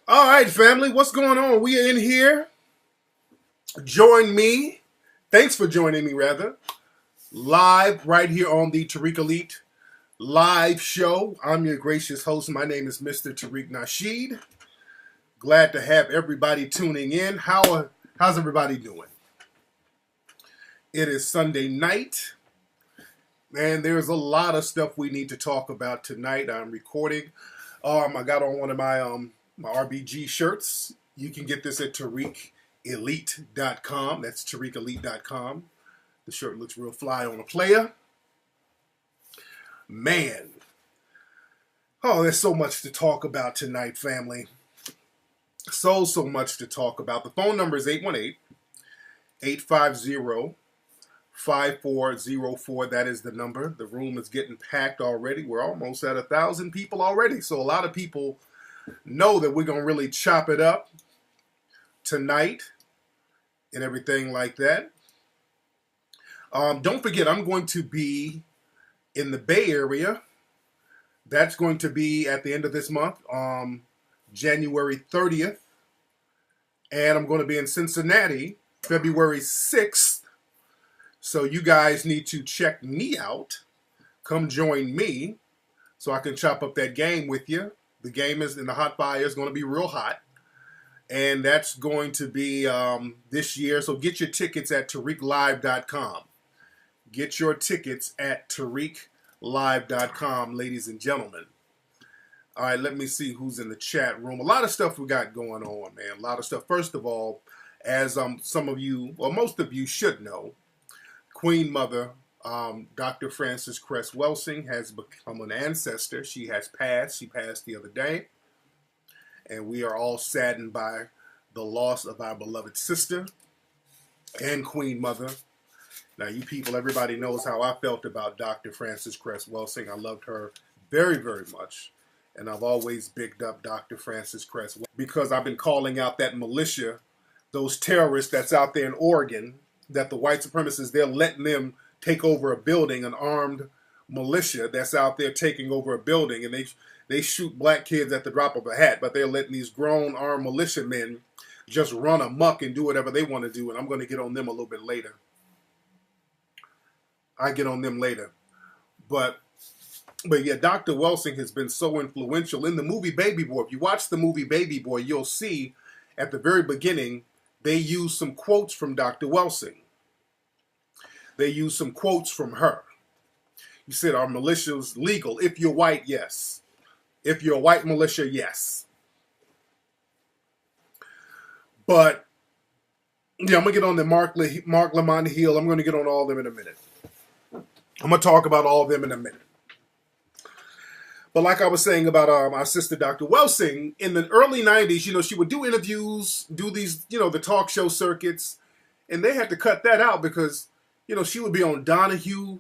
All right, family, what's going on? We are in here. Join me. Thanks for joining me, rather. Live right here on the Tariq Elite live show. I'm your gracious host. My name is Mr. Tariq Nasheed. Glad to have everybody tuning in. How How's everybody doing? It is Sunday night, and there's a lot of stuff we need to talk about tonight. I'm recording. I got on one of my my RBG shirts. You can get this at TariqElite.com. That's TariqElite.com. The shirt looks real fly on a player. Man. Oh, there's so much to talk about tonight, family. So much to talk about. The phone number is 818-850-5404. That is the number. The room is getting packed already. We're almost at 1,000 people already. So a lot of people know that we're going to really chop it up tonight and everything like that. Don't forget, I'm going to be in the Bay Area. That's going to be at the end of this month, January 30th. And I'm going to be in Cincinnati, February 6th. So you guys need to check me out. Come join me so I can chop up that game with you. The game is in the hot fire is going to be real hot. And that's going to be this year. So get your tickets at TariqLive.com. Get your tickets at TariqLive.com, ladies and gentlemen. All right, let me see who's in the chat room. A lot of stuff we got going on, man. A lot of stuff. First of all, as some of you, or most of you should know, Queen Mother, Dr. Frances Cress Welsing, has become an ancestor. She has passed. She passed the other day. And we are all saddened by the loss of our beloved sister and Queen Mother. Now, you people, everybody knows how I felt about Dr. Frances Cress Welsing. I loved her very, very much. And I've always bigged up Dr. Frances Cress because I've been calling out that militia, those terrorists that's out there in Oregon, that the white supremacists, they're letting them take over a building, an armed militia that's out there taking over a building, and they shoot black kids at the drop of a hat, but they're letting these grown armed militiamen just run amok and do whatever they want to do, and I'm going to get on them a little bit later. I get on them later. But yeah, Dr. Welsing has been so influential in the movie Baby Boy. If you watch the movie Baby Boy, you'll see at the very beginning, they use some quotes from Dr. Welsing. They use some quotes from her. You said, are militias legal? If you're white, yes. If you're a white militia, yes. But, yeah, I'm going to get on the Mark Lamont Hill. I'm going to get on all of them in a minute. I'm going to talk about all of them in a minute. But like I was saying about our sister, Dr. Welsing, in the early 90s, you know, she would do interviews, do these, you know, the talk show circuits, and they had to cut that out because, you know, she would be on Donahue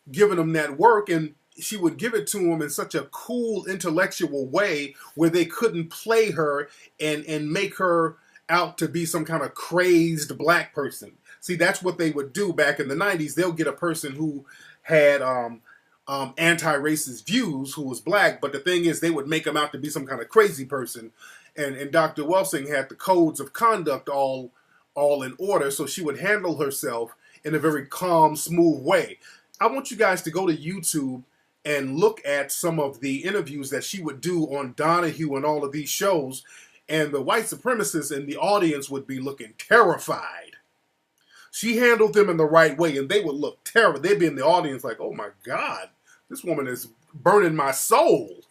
giving them that work, and she would give it to them in such a cool, intellectual way where they couldn't play her and make her out to be some kind of crazed black person. See, that's what they would do back in the 90s. They'll get a person who had anti-racist views who was black, but the thing is they would make him out to be some kind of crazy person. And Dr. Welsing had the codes of conduct all in order, so she would handle herself in a very calm, smooth way. I want you guys to go to YouTube and look at some of the interviews that she would do on Donahue and all of these shows, and the white supremacists in the audience would be looking terrified. She handled them in the right way, and they would look terrible. They'd be in the audience like, oh my God, this woman is burning my soul.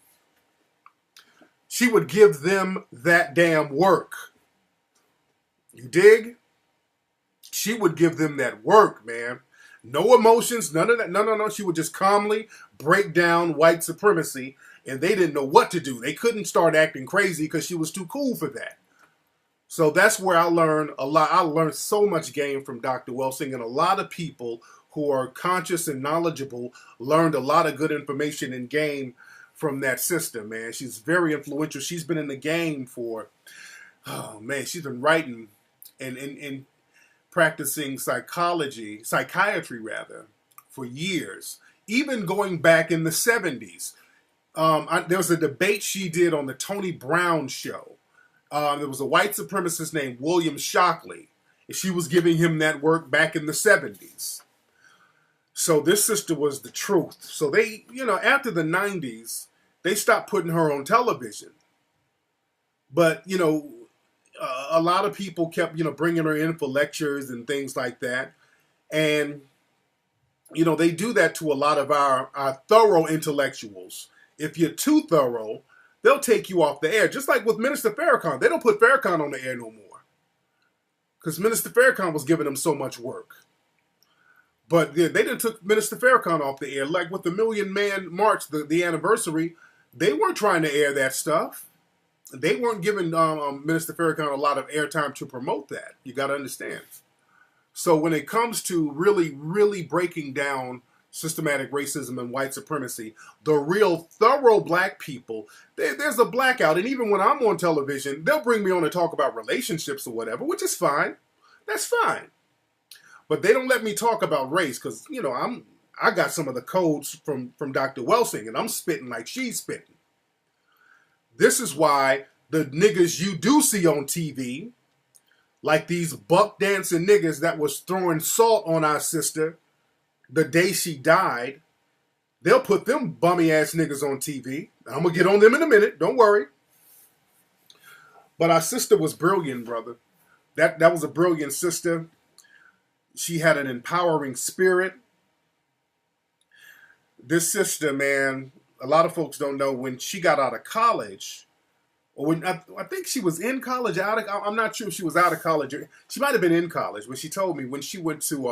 She would give them that damn work. You dig? She would give them that work, man. No emotions, none of that. No. She would just calmly break down white supremacy, and they didn't know what to do. They couldn't start acting crazy because she was too cool for that. So that's where I learned a lot. I learned so much game from Dr. Welsing, and a lot of people who are conscious and knowledgeable learned a lot of good information and game from that sister, man. She's very influential. She's been in the game for, oh man, she's been writing and practicing psychiatry rather, for years. Even going back in the 70s. There was a debate she did on the Tony Brown show. There was a white supremacist named William Shockley. And she was giving him that work back in the 70s. So this sister was the truth. So they, you know, after the 90s, they stopped putting her on television. But, you know, a lot of people kept, bringing her in for lectures and things like that. And, they do that to a lot of our thorough intellectuals. If you're too thorough, they'll take you off the air. Just like with Minister Farrakhan. They don't put Farrakhan on the air no more. Because Minister Farrakhan was giving them so much work. But they didn't took Minister Farrakhan off the air. Like with the Million Man March, the anniversary, they weren't trying to air that stuff. They weren't giving Minister Farrakhan a lot of airtime to promote that. You got to understand. So when it comes to really, really breaking down systematic racism and white supremacy, the real thorough black people, there's a blackout. And even when I'm on television, they'll bring me on to talk about relationships or whatever, which is fine. That's fine. But they don't let me talk about race because, I got some of the codes from Dr. Welsing, and I'm spitting like she's spitting. This is why the niggas you do see on TV, like these buck dancing niggas that was throwing salt on our sister the day she died, they'll put them bummy ass niggas on TV. I'm going to get on them in a minute. Don't worry. But our sister was brilliant, brother. That was a brilliant sister. She had an empowering spirit. This sister, man, a lot of folks don't know when she got out of college, or when I think she was in college. I'm not sure if she was out of college. She might have been in college, but she told me when she went to